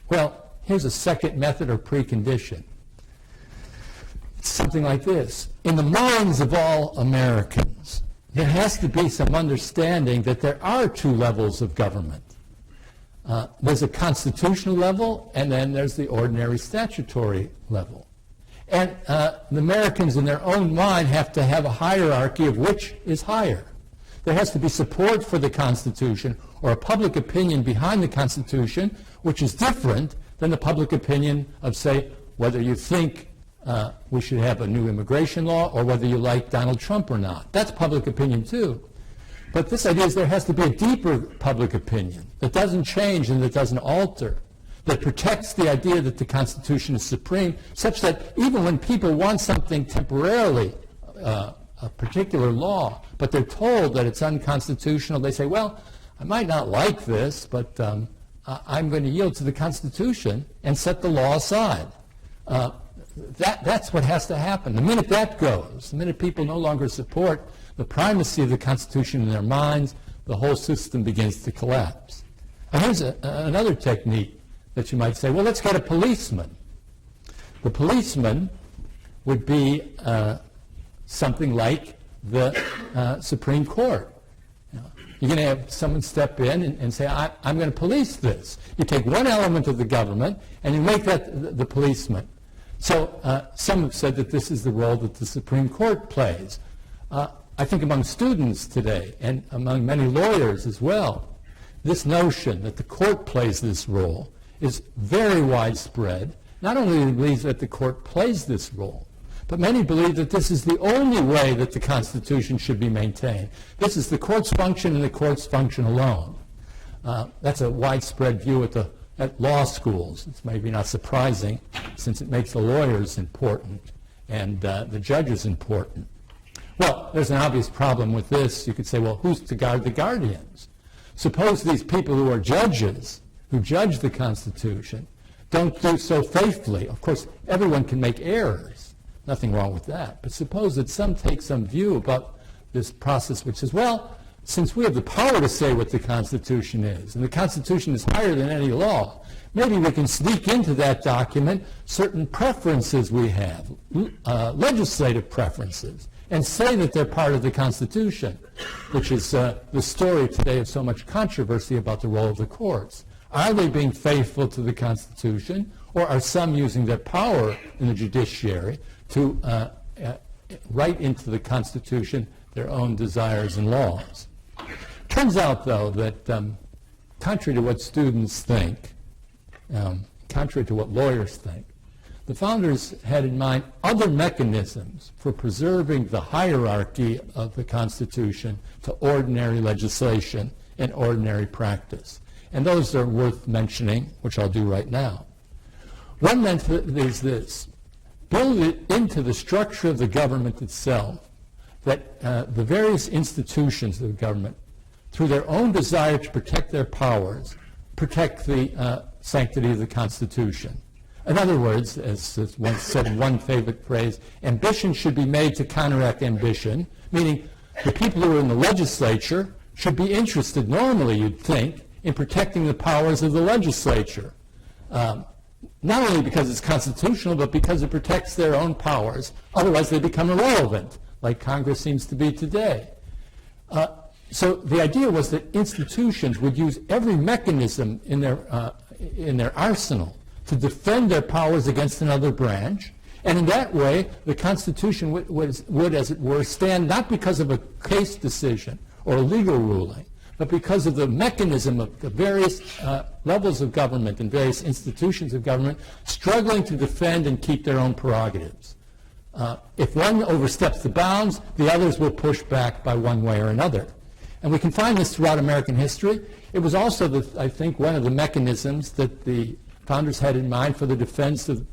Well, here's a second method or precondition. It's something like this. In the minds of all Americans, there has to be some understanding that there are two levels of government. There's a constitutional level, and then there's the ordinary statutory level. And the Americans in their own mind have to have a hierarchy of which is higher. There has to be support for the Constitution or a public opinion behind the Constitution, which is different than the public opinion of, say, whether you think we should have a new immigration law or whether you like Donald Trump or not. That's public opinion too. But this idea is there has to be a deeper public opinion that doesn't change and that doesn't alter, that protects the idea that the Constitution is supreme, such that even when people want something temporarily, a particular law, but they're told that it's unconstitutional, they say, well, I might not like this, but I'm going to yield to the Constitution and set the law aside. That's what has to happen. The minute that goes, the minute people no longer support the primacy of the Constitution in their minds, the whole system begins to collapse. And here's another technique that you might say, well, let's get a policeman. The policeman would be something like the Supreme Court. You're going to have someone step in and say, I'm going to police this. You take one element of the government and you make that the policeman. So some have said that this is the role that the Supreme Court plays. I think among students today and among many lawyers as well, this notion that the court plays this role is very widespread. Not only do they believe that the court plays this role, but many believe that this is the only way that the Constitution should be maintained. This is the court's function and the court's function alone. That's a widespread view at law schools. It's maybe not surprising since it makes the lawyers important and the judges important. Well, there's an obvious problem with this. You could say, well, who's to guard the guardians? Suppose these people who are judges, who judge the Constitution, don't do so faithfully. Of course, everyone can make errors. Nothing wrong with that. But suppose that some take some view about this process which says, well, since we have the power to say what the Constitution is, and the Constitution is higher than any law, maybe we can sneak into that document certain preferences we have, legislative preferences, and say that they're part of the Constitution, which is the story today of so much controversy about the role of the courts. Are they being faithful to the Constitution, or are some using their power in the judiciary to write into the Constitution their own desires and laws? Turns out, though, that contrary to what students think, contrary to what lawyers think, the founders had in mind other mechanisms for preserving the hierarchy of the Constitution to ordinary legislation and ordinary practice. And those are worth mentioning, which I'll do right now. One method is this. build it into the structure of the government itself, that the various institutions of the government, through their own desire to protect their powers, protect the sanctity of the Constitution. In other words, as once said in one favorite phrase, ambition should be made to counteract ambition, meaning the people who are in the legislature should be interested, normally you'd think, in protecting the powers of the legislature. Not only because it's constitutional, but because it protects their own powers. Otherwise, they become irrelevant, like Congress seems to be today. So the idea was that institutions would use every mechanism in their arsenal to defend their powers against another branch, and in that way, the Constitution would, as it were, stand not because of a case decision or a legal ruling, but because of the mechanism of the various levels of government and various institutions of government struggling to defend and keep their own prerogatives. If one oversteps the bounds, the others will push back by one way or another. And we can find this throughout American history. It was also, I think, one of the mechanisms that the founders had in mind for the defense of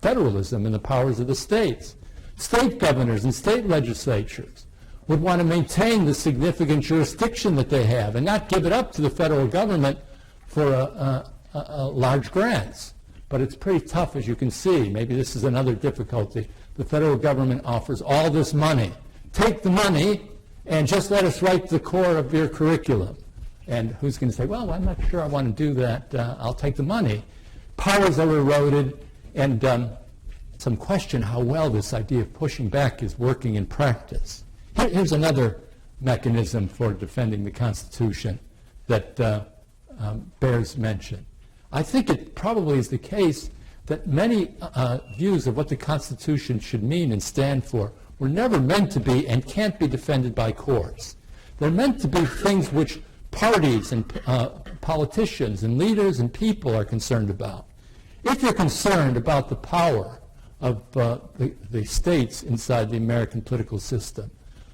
federalism and the powers of the states. State governors and state legislatures would want to maintain the significant jurisdiction that they have and not give it up to the federal government for large grants. But it's pretty tough, as you can see. Maybe this is another difficulty. The federal government offers all this money. Take the money and just let us write the core of your curriculum. And who's going to say, well, I'm not sure I want to do that. I'll take the money. Powers are eroded, and some question how well this idea of pushing back is working in practice. Here's another mechanism for defending the Constitution that bears mention. I think it probably is the case that many views of what the Constitution should mean and stand for were never meant to be and can't be defended by courts. They're meant to be things which parties and politicians and leaders and people are concerned about. If you're concerned about the power of the states inside the American political system,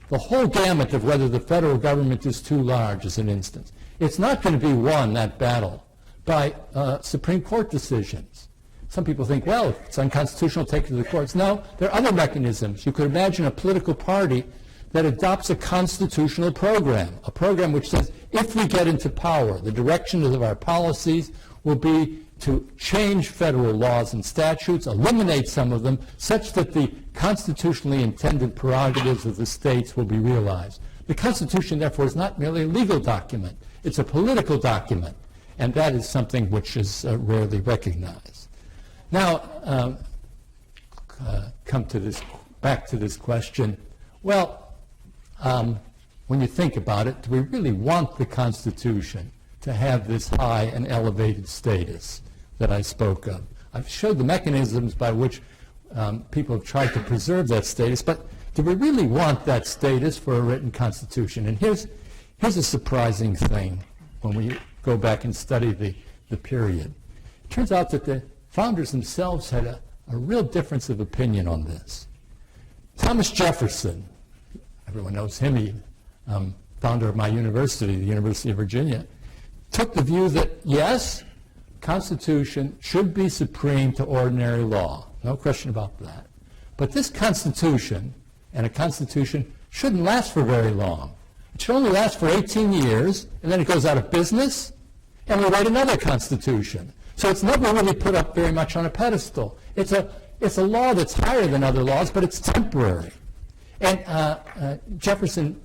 the whole gamut of whether the federal government is too large is an instance. It's not going to be won, that battle, by Supreme Court decisions. Some people think, well, if it's unconstitutional, take it to the courts. No, there are other mechanisms. You could imagine a political party that adopts a constitutional program, a program which says, if we get into power, the direction of our policies will be to change federal laws and statutes, eliminate some of them, such that the constitutionally intended prerogatives of the states will be realized. The Constitution, therefore, is not merely a legal document. It's a political document, and that is something which is rarely recognized. Now, back to this question. Well, when you think about it, do we really want the Constitution to have this high and elevated status that I spoke of? I've showed the mechanisms by which people have tried to preserve that status, but do we really want that status for a written Constitution? And here's a surprising thing when we go back and study the period. It turns out that the founders themselves had a real difference of opinion on this. Thomas Jefferson, everyone knows him, he founder of my university, the University of Virginia, took the view that, yes, Constitution should be supreme to ordinary law. No question about that. But this Constitution, and a Constitution, shouldn't last for very long. It should only last for 18 years, and then it goes out of business, and we write another Constitution. So it's never really put up very much on a pedestal. It's a law that's higher than other laws, but it's temporary. And Jefferson,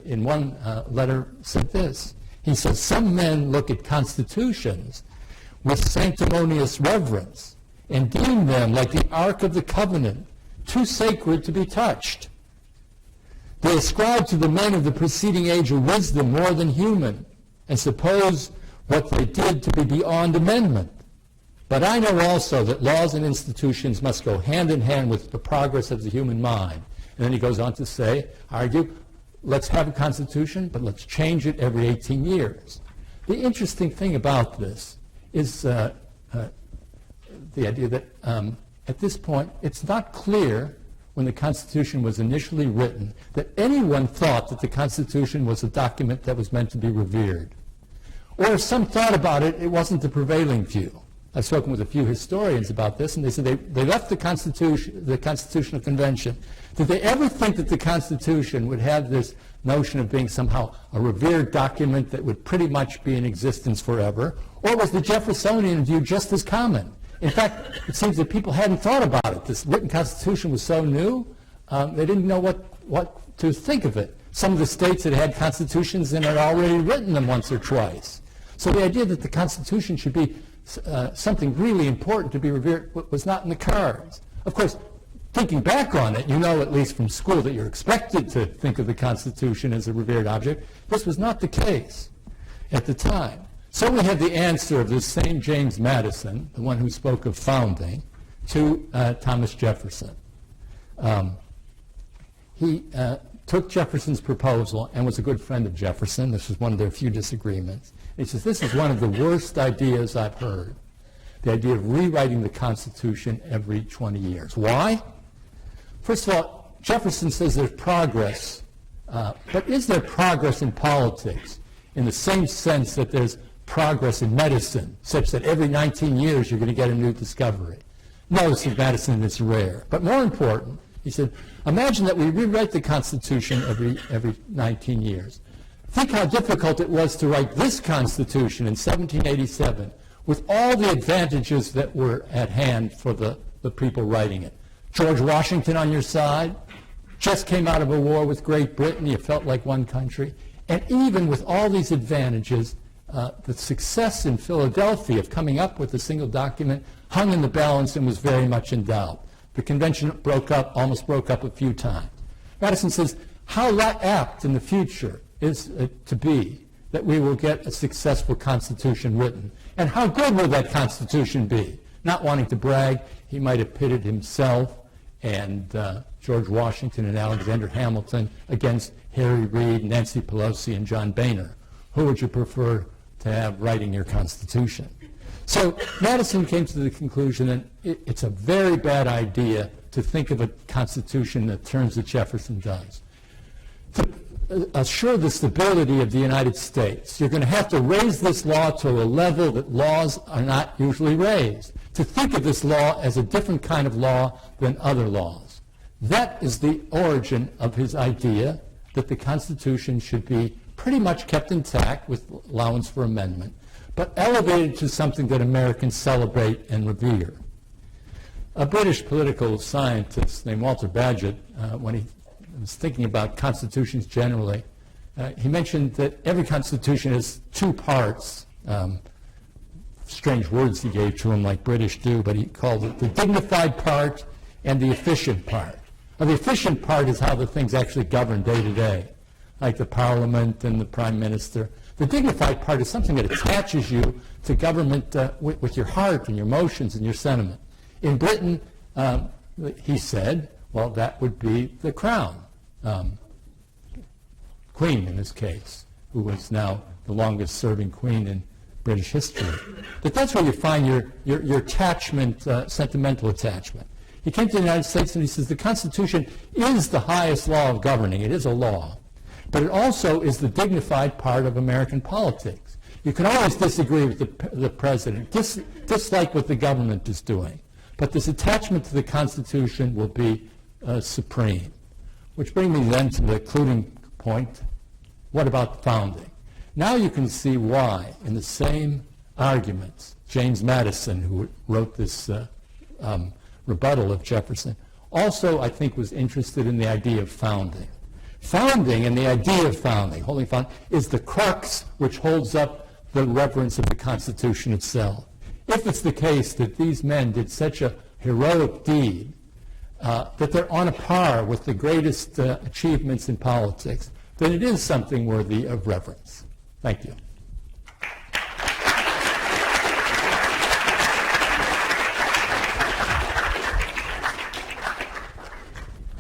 in one letter, said this. He says, some men look at constitutions with sanctimonious reverence and deem them like the Ark of the Covenant, too sacred to be touched. They ascribe to the men of the preceding age a wisdom more than human and suppose what they did to be beyond amendment. But I know also that laws and institutions must go hand in hand with the progress of the human mind. And then he goes on to argue, let's have a constitution, but let's change it every 18 years. The interesting thing about this is the idea that at this point, it's not clear when the Constitution was initially written that anyone thought that the Constitution was a document that was meant to be revered. Or if some thought about it, it wasn't the prevailing view. I've spoken with a few historians about this, and they said they left the Constitutional Convention. Did they ever think that the Constitution would have this notion of being somehow a revered document that would pretty much be in existence forever? Or was the Jeffersonian view just as common? In fact, it seems that people hadn't thought about it. This written Constitution was so new, they didn't know what to think of it. Some of the states that had constitutions and had already written them once or twice. So the idea that the Constitution should be something really important to be revered was not in the cards. Of course, thinking back on it, you know at least from school that you're expected to think of the Constitution as a revered object. This was not the case at the time. So we have the answer of this same James Madison, the one who spoke of founding, to Thomas Jefferson. He took Jefferson's proposal and was a good friend of Jefferson. This was one of their few disagreements. He says, this is one of the worst ideas I've heard, the idea of rewriting the Constitution every 20 years. Why? First of all, Jefferson says there's progress, but is there progress in politics in the same sense that there's progress in medicine, such that every 19 years you're going to get a new discovery? No, said Madison, it's rare. But more important, he said, imagine that we rewrite the Constitution every 19 years. Think how difficult it was to write this Constitution in 1787 with all the advantages that were at hand for the people writing it. George Washington on your side, just came out of a war with Great Britain, you felt like one country. And even with all these advantages, the success in Philadelphia of coming up with a single document hung in the balance and was very much in doubt. The convention almost broke up a few times. Madison says, how apt in the future is it to be that we will get a successful Constitution written? And how good will that Constitution be? Not wanting to brag, he might have pitted himself and George Washington and Alexander Hamilton against Harry Reid, Nancy Pelosi, and John Boehner. Who would you prefer to have writing your Constitution? So Madison came to the conclusion that it's a very bad idea to think of a Constitution in the terms that Jefferson does. To assure the stability of the United States, you're going to have to raise this law to a level that laws are not usually raised. To think of this law as a different kind of law than other laws. That is the origin of his idea that the Constitution should be pretty much kept intact with allowance for amendment, but elevated to something that Americans celebrate and revere. A British political scientist named Walter Bagehot, when he was thinking about constitutions generally, he mentioned that every constitution has two parts. Strange words he gave to him like British do, but he called it the dignified part and the efficient part. Now, the efficient part is how the things actually govern day to day, like the parliament and the prime minister. The dignified part is something that attaches you to government with your heart and your emotions and your sentiment. In Britain, he said, well, that would be the crown. Queen, in this case, who was now the longest-serving queen in British history. But that's where you find your attachment, sentimental attachment. He came to the United States and he says the Constitution is the highest law of governing. It is a law. But it also is the dignified part of American politics. You can always disagree with the president, dislike what the government is doing. But this attachment to the Constitution will be supreme. Which brings me then to the concluding point. What about the founding? Now you can see why, in the same arguments, James Madison, who wrote this rebuttal of Jefferson, also, I think, was interested in the idea of founding. Founding and the idea of founding, holding founding, is the crux which holds up the reverence of the Constitution itself. If it's the case that these men did such a heroic deed, that they're on a par with the greatest achievements in politics, then it is something worthy of reverence. Thank you.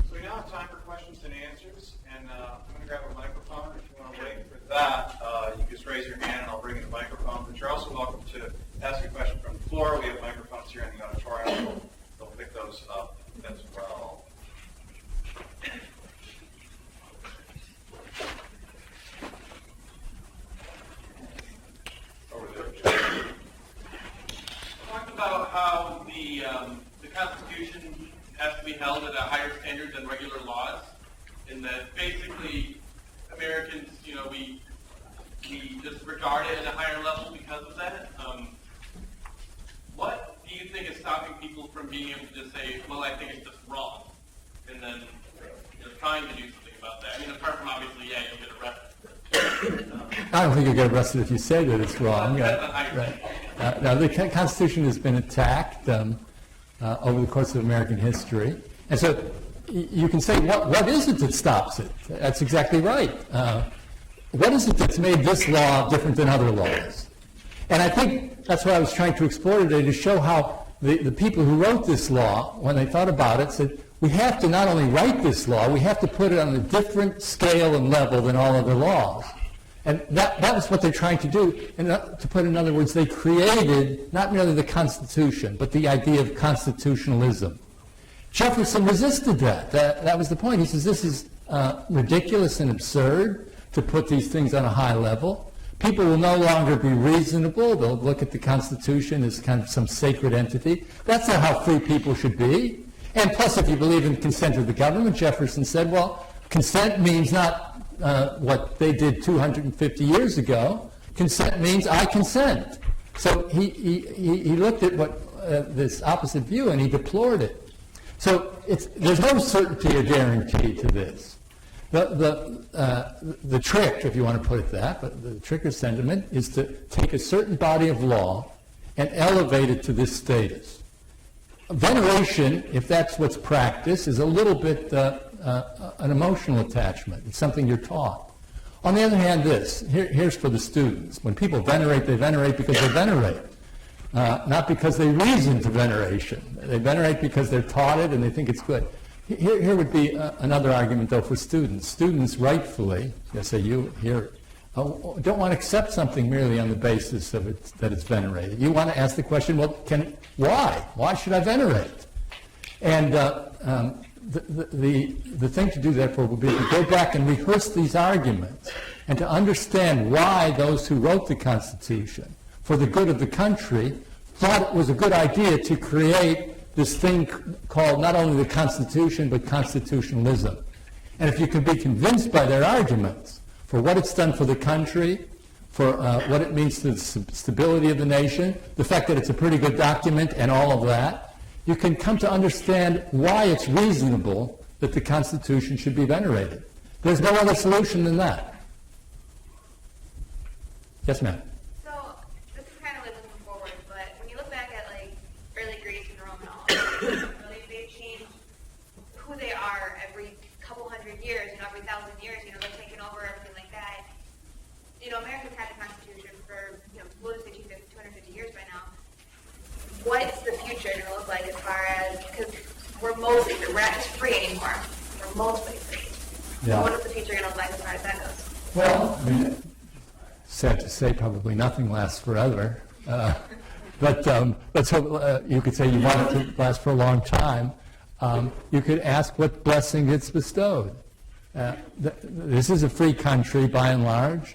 So we now have time for questions and answers, and I'm going to grab a microphone. If you want to wait for that, you can just raise your hand and I'll bring in the microphone. But you're also welcome to ask a question from the floor. We have microphones here in the auditorium. They'll pick those up as well. held at a higher standard than regular laws, in that basically Americans, we just regard it at a higher level because of that. What do you think is stopping people from being able to just say, well, I think it's just wrong, and then trying to do something about that? I mean, apart from obviously, you'll get arrested. I don't think you'll get arrested if you say that it's wrong. Right. Now, the Constitution has been attacked over the course of American history. And so you can say, what is it that stops it? That's exactly right. What is it that's made this law different than other laws? And I think that's what I was trying to explore today, to show how the people who wrote this law, when they thought about it, said, we have to not only write this law, we have to put it on a different scale and level than all other laws. And that was what they're trying to do. And to put it in other words, they created not merely the Constitution, but the idea of constitutionalism. Jefferson resisted that. That was the point. He says this is ridiculous and absurd to put these things on a high level. People will no longer be reasonable. They'll look at the Constitution as kind of some sacred entity. That's not how free people should be. And plus, if you believe in consent of the government, Jefferson said, well, consent means not what they did 250 years ago. Consent means I consent. So he looked at this opposite view and he deplored it. So there's no certainty or guarantee to this. The trick, if you want to put it that, but the trick or sentiment is to take a certain body of law and elevate it to this status. Veneration, if that's what's practiced, is a little bit an emotional attachment. It's something you're taught. On the other hand, here's for the students. When people venerate, they venerate because they venerate, not because they reason to veneration. They venerate because they're taught it and they think it's good. Here would be another argument, though, for students. Students rightfully, don't want to accept something merely on the basis of that it's venerated. You want to ask the question, well, why? Why should I venerate? And the thing to do, therefore, would be to go back and rehearse these arguments and to understand why those who wrote the Constitution, for the good of the country, thought it was a good idea to create this thing called not only the Constitution, but constitutionalism. And if you can be convinced by their arguments for what it's done for the country, for what it means to the stability of the nation, the fact that it's a pretty good document and all of that, you can come to understand why it's reasonable that the Constitution should be venerated. There's no other solution than that. Yes, ma'am. So this is kind of like looking forward, but when you look back at like early Greece and Rome and all that, they've changed who they are every couple hundred years, every 1,000 years, they're taking over everything like that. America's had a constitution for, we'll just say 250 years by now. What's the future going to look like as far as, because we're not just free anymore. We're mostly free. Yeah. So what is the future going to look like as far as that goes? Well, sad to say, probably nothing lasts forever. But let's hope, you could say you want it to last for a long time. You could ask what blessing gets bestowed. This is a free country by and large.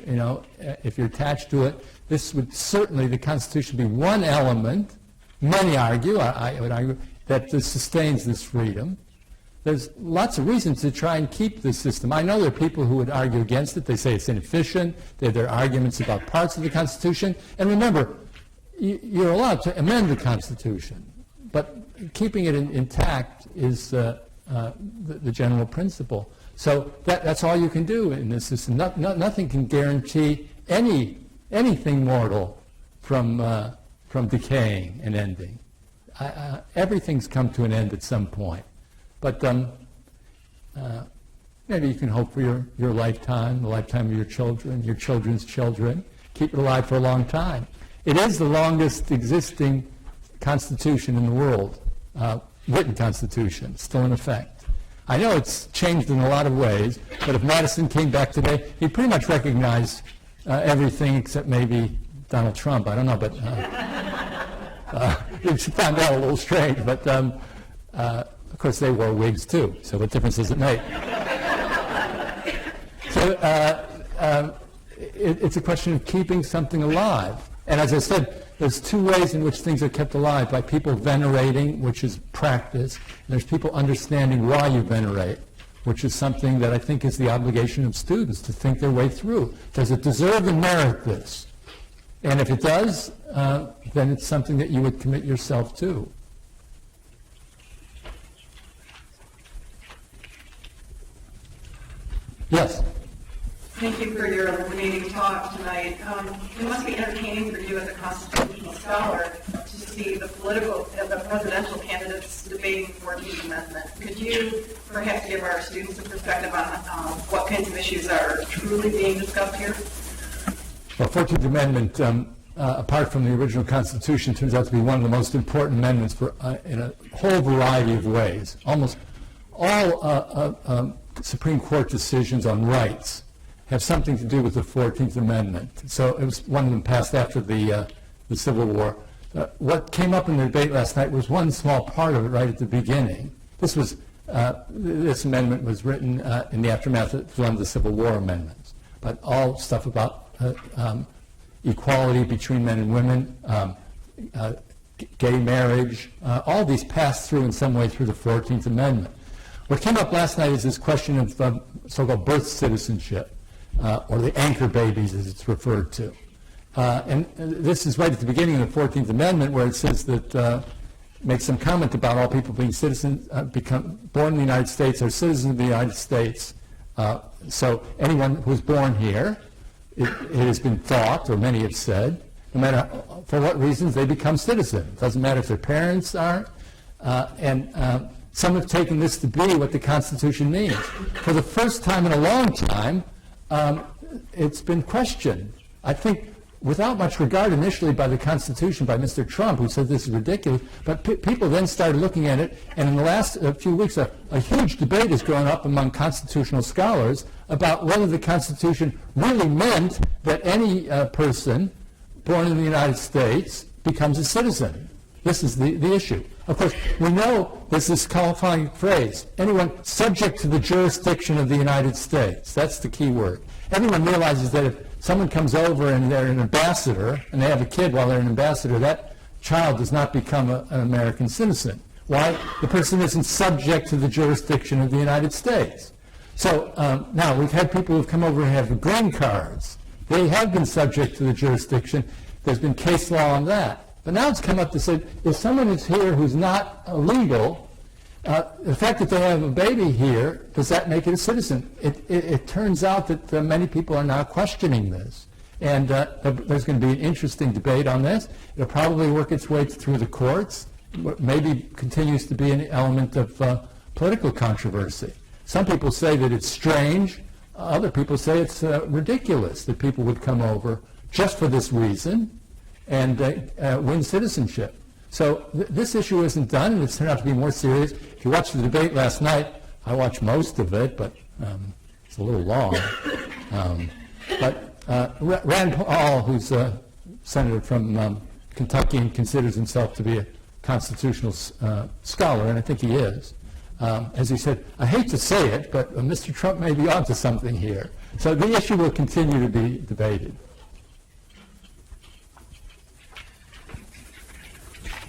If you're attached to it, this would certainly, the Constitution, be one element. Many argue, I would argue, that this sustains this freedom. There's lots of reasons to try and keep this system. I know there are people who would argue against it. They say it's inefficient. They have their arguments about parts of the Constitution. And remember, you're allowed to amend the Constitution, but keeping it intact is the general principle. So that's all you can do in this system. Nothing can guarantee anything mortal from decaying and ending. Everything's come to an end at some point. But maybe you can hope for your lifetime, the lifetime of your children, your children's children. Keep it alive for a long time. It is the longest existing constitution in the world, written constitution, still in effect. I know it's changed in a lot of ways, but if Madison came back today, he'd pretty much recognize everything except maybe Donald Trump. I don't know, but it found out a little strange. But of course, they wore wigs too, so what difference does it make? So it's a question of keeping something alive. And as I said, there's two ways in which things are kept alive, by people venerating, which is practice, and there's people understanding why you venerate, which is something that I think is the obligation of students to think their way through. Does it deserve and merit this? And if it does, then it's something that you would commit yourself to. Yes? Thank you for your illuminating talk tonight. It must be entertaining for you as a constitutional scholar to see the presidential candidates debating the 14th Amendment. Could you perhaps give our students a perspective on what kinds of issues are truly being discussed here? Well, 14th Amendment, apart from the original Constitution, turns out to be one of the most important amendments in a whole variety of ways. Almost all Supreme Court decisions on rights have something to do with the 14th Amendment. So it was one of them passed after the Civil War. What came up in the debate last night was one small part of it right at the beginning. This amendment was written in the aftermath of one of the Civil War amendments, but all stuff about equality between men and women, gay marriage, all these passed through in some way through the 14th Amendment. What came up last night is this question of so-called birth citizenship, or the anchor babies as it's referred to. And this is right at the beginning of the 14th Amendment, where it says that, makes some comment about all people being citizens, born in the United States are citizens of the United States. So anyone who's born here, it has been thought, or many have said, no matter for what reasons, they become citizens. It doesn't matter if their parents aren't. Some have taken this to be what the Constitution means. For the first time in a long time, it's been questioned. I think without much regard initially by the Constitution, by Mr. Trump, who said this is ridiculous, but people then started looking at it, and in the last few weeks, a huge debate has grown up among constitutional scholars about whether the Constitution really meant that any person born in the United States becomes a citizen. This is the issue. Of course, we know there's this qualifying phrase, anyone subject to the jurisdiction of the United States. That's the key word. Everyone realizes that if someone comes over and they're an ambassador, and they have a kid while they're an ambassador, that child does not become an American citizen. Why? The person isn't subject to the jurisdiction of the United States. So now we've had people who've come over and have green cards. They have been subject to the jurisdiction. There's been case law on that. But now it's come up to say, if someone is here who's not legal, the fact that they have a baby here, does that make it a citizen? It turns out that many people are now questioning this. And there's going to be an interesting debate on this. It'll probably work its way through the courts. Maybe continues to be an element of political controversy. Some people say that it's strange. Other people say it's ridiculous that people would come over just for this reason and win citizenship. So this issue isn't done, and it's turned out to be more serious. If you watched the debate last night, I watched most of it, but it's a little long. But Rand Paul, who's a senator from Kentucky and considers himself to be a constitutional scholar, and I think he is, as he said, I hate to say it, but Mr. Trump may be onto something here. So the issue will continue to be debated.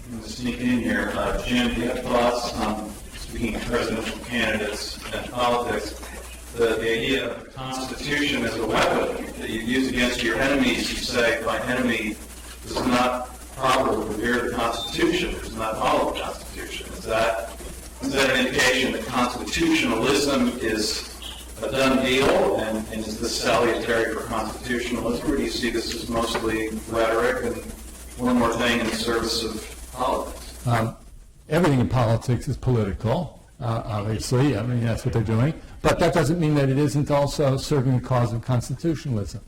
I'm going to sneak in here. Jim, do you have thoughts on, speaking of presidential candidates and politics, the idea of the Constitution as a weapon that you use against your enemies? You say, my enemy does not properly revere the Constitution, does not follow the Constitution. Is that an indication that constitutionalism is a done deal, and is this salutary for constitutionalism, or do you see this as mostly rhetoric and one more thing in the service of politics? Everything in politics is political, obviously. I mean, that's what they're doing. But that doesn't mean that it isn't also serving the cause of constitutionalism.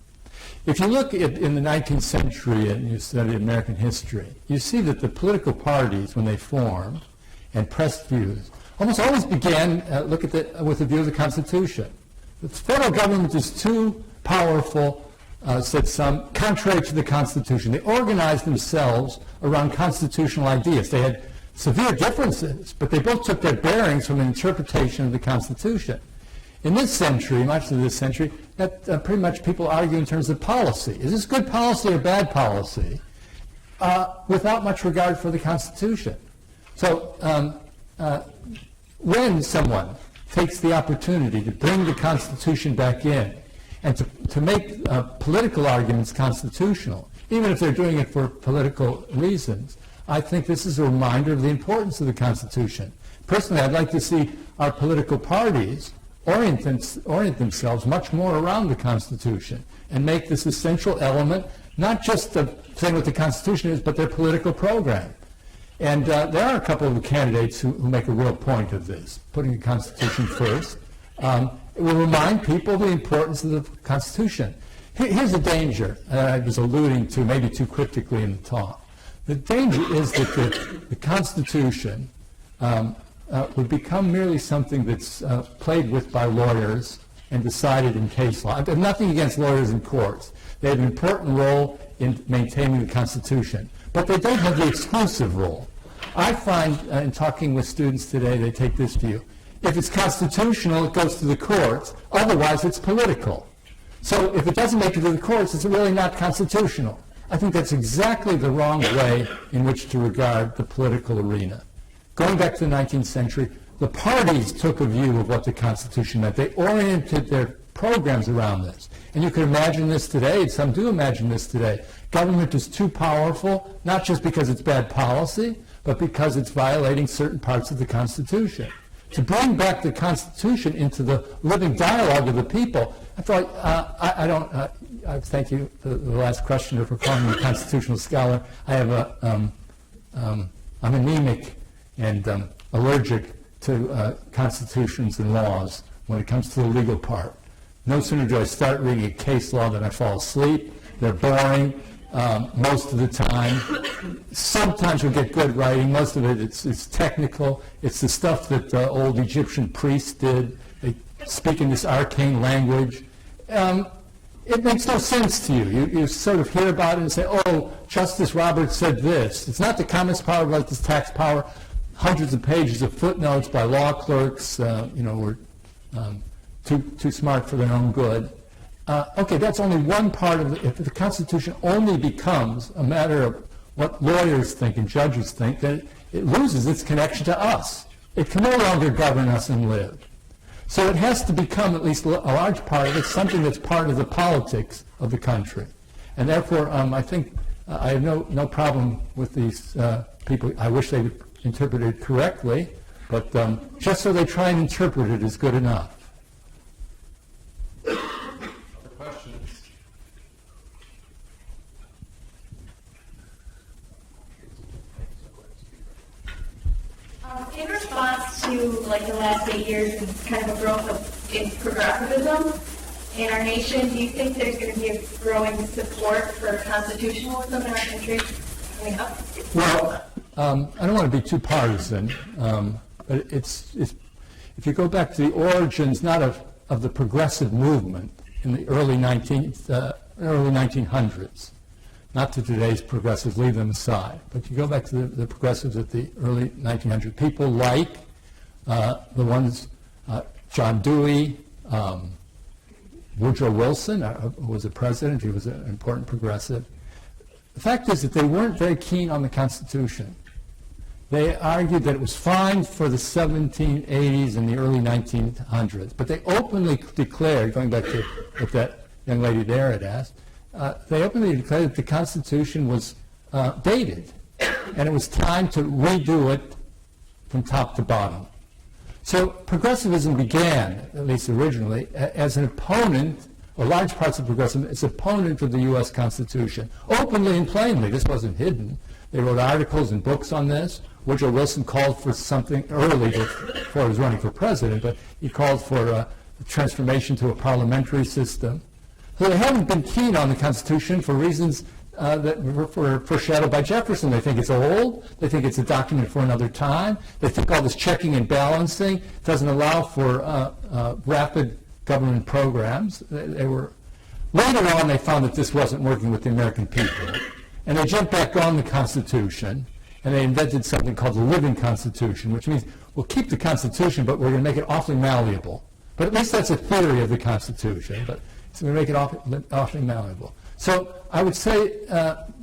If you look in the 19th century and you study American history, you see that the political parties, when they formed and pressed views, almost always began with a view of the Constitution. The federal government is too powerful, said some, contrary to the Constitution. They organized themselves around constitutional ideas. They had severe differences, but they both took their bearings from an interpretation of the Constitution. In this century, much of this century, that pretty much people argue in terms of policy. Is this good policy or bad policy? without much regard for the Constitution. So when someone takes the opportunity to bring the Constitution back in and to make political arguments constitutional, even if they're doing it for political reasons, I think this is a reminder of the importance of the Constitution. Personally, I'd like to see our political parties orient themselves much more around the Constitution and make this essential element, not just of saying what the Constitution is, but their political program. And there are a couple of candidates who make a real point of this, putting the Constitution first. It will remind people of the importance of the Constitution. Here's a danger I was alluding to, maybe too cryptically in the talk. The danger is that the Constitution would become merely something that's played with by lawyers and decided in case law. I have nothing against lawyers in courts. They have an important role in maintaining the Constitution, but they don't have the exclusive role. I find in talking with students today, they take this view. If it's constitutional, it goes to the courts. Otherwise, it's political. So if it doesn't make it to the courts, it's really not constitutional. I think that's exactly the wrong way in which to regard the political arena. Going back to the 19th century, the parties took a view of what the Constitution meant. They oriented their programs around this. And you can imagine this today, and some do imagine this today. Government is too powerful, not just because it's bad policy, but because it's violating certain parts of the Constitution. To bring back the Constitution into the living dialogue of the people, I thought, I thank you, the last questioner, for calling me a constitutional scholar. I have I'm anemic and allergic to constitutions and laws when it comes to the legal part. No sooner do I start reading a case law than I fall asleep. They're boring most of the time. Sometimes we get good writing. Most of it, it's technical. It's the stuff that old Egyptian priests did. They speak in this arcane language. It makes no sense to you. You sort of hear about it and say, oh, Justice Roberts said this. It's not the Commerce power, but it's tax power. Hundreds of pages of footnotes by law clerks, were too smart for their own good. Okay, that's only one part of it. If the Constitution only becomes a matter of what lawyers think and judges think, then it loses its connection to us. It can no longer govern us and live. So it has to become, at least a large part of it, something that's part of the politics of the country. And therefore, I think I have no problem with these people. I wish they would interpret it correctly, but just so they try and interpret it is good enough. In response to the last 8 years and kind of a growth in progressivism in our nation, do you think there's going to be a growing support for constitutionalism in our country coming up? Well, I don't want to be too partisan, but it's if you go back to the origins, not of the progressive movement in the early 1900s, not to today's progressives, leave them aside, but you go back to the progressives at the early 1900s, people like the ones, John Dewey, Woodrow Wilson, who was a president, he was an important progressive. The fact is that they weren't very keen on the Constitution. They argued that it was fine for the 1780s and the early 1900s, but they openly declared, going back to what that young lady there had asked, they openly declared that the Constitution was dated, and it was time to redo it from top to bottom. So progressivism began, at least originally, as an opponent, or large parts of progressivism, as an opponent of the U.S. Constitution, openly and plainly. This wasn't hidden. They wrote articles and books on this. Woodrow Wilson called for something early before he was running for president, but he called for a transformation to a parliamentary system. So they haven't been keen on the Constitution for reasons that were foreshadowed by Jefferson. They think it's old. They think it's a document for another time. They think all this checking and balancing doesn't allow for rapid government programs. Later on, they found that this wasn't working with the American people. And they jumped back on the Constitution, and they invented something called the living Constitution, which means we'll keep the Constitution, but we're going to make it awfully malleable. But at least that's a theory of the Constitution. So we make it awfully malleable. So I would say,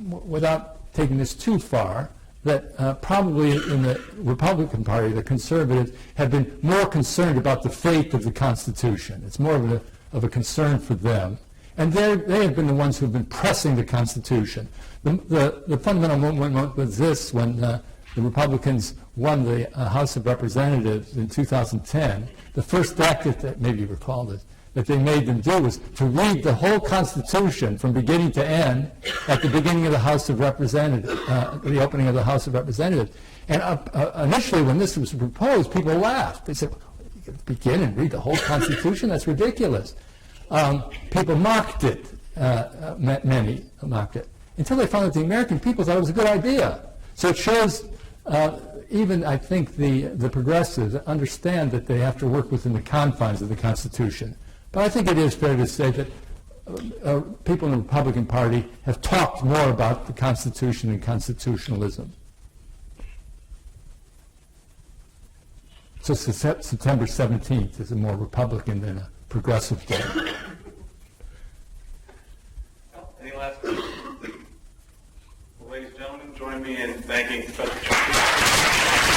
without taking this too far, that probably in the Republican Party, the conservatives have been more concerned about the fate of the Constitution. It's more of a concern for them. And they have been the ones who have been pressing the Constitution. The fundamental movement was this: when the Republicans won the House of Representatives in 2010, the first act that, maybe you recall this, that they made them do was to read the whole Constitution from beginning to end at the beginning of the House of Representatives, the opening of the House of Representatives. And initially, when this was proposed, people laughed. They said, "You can begin and read the whole Constitution? That's ridiculous." People mocked it. Many mocked it, until they found that the American people thought it was a good idea. So it shows, even I think the progressives understand that they have to work within the confines of the Constitution. But I think it is fair to say that people in the Republican Party have talked more about the Constitution and constitutionalism. So September 17th is a more Republican than a progressive day. Any last questions? Well, ladies and gentlemen, join me in thanking Professor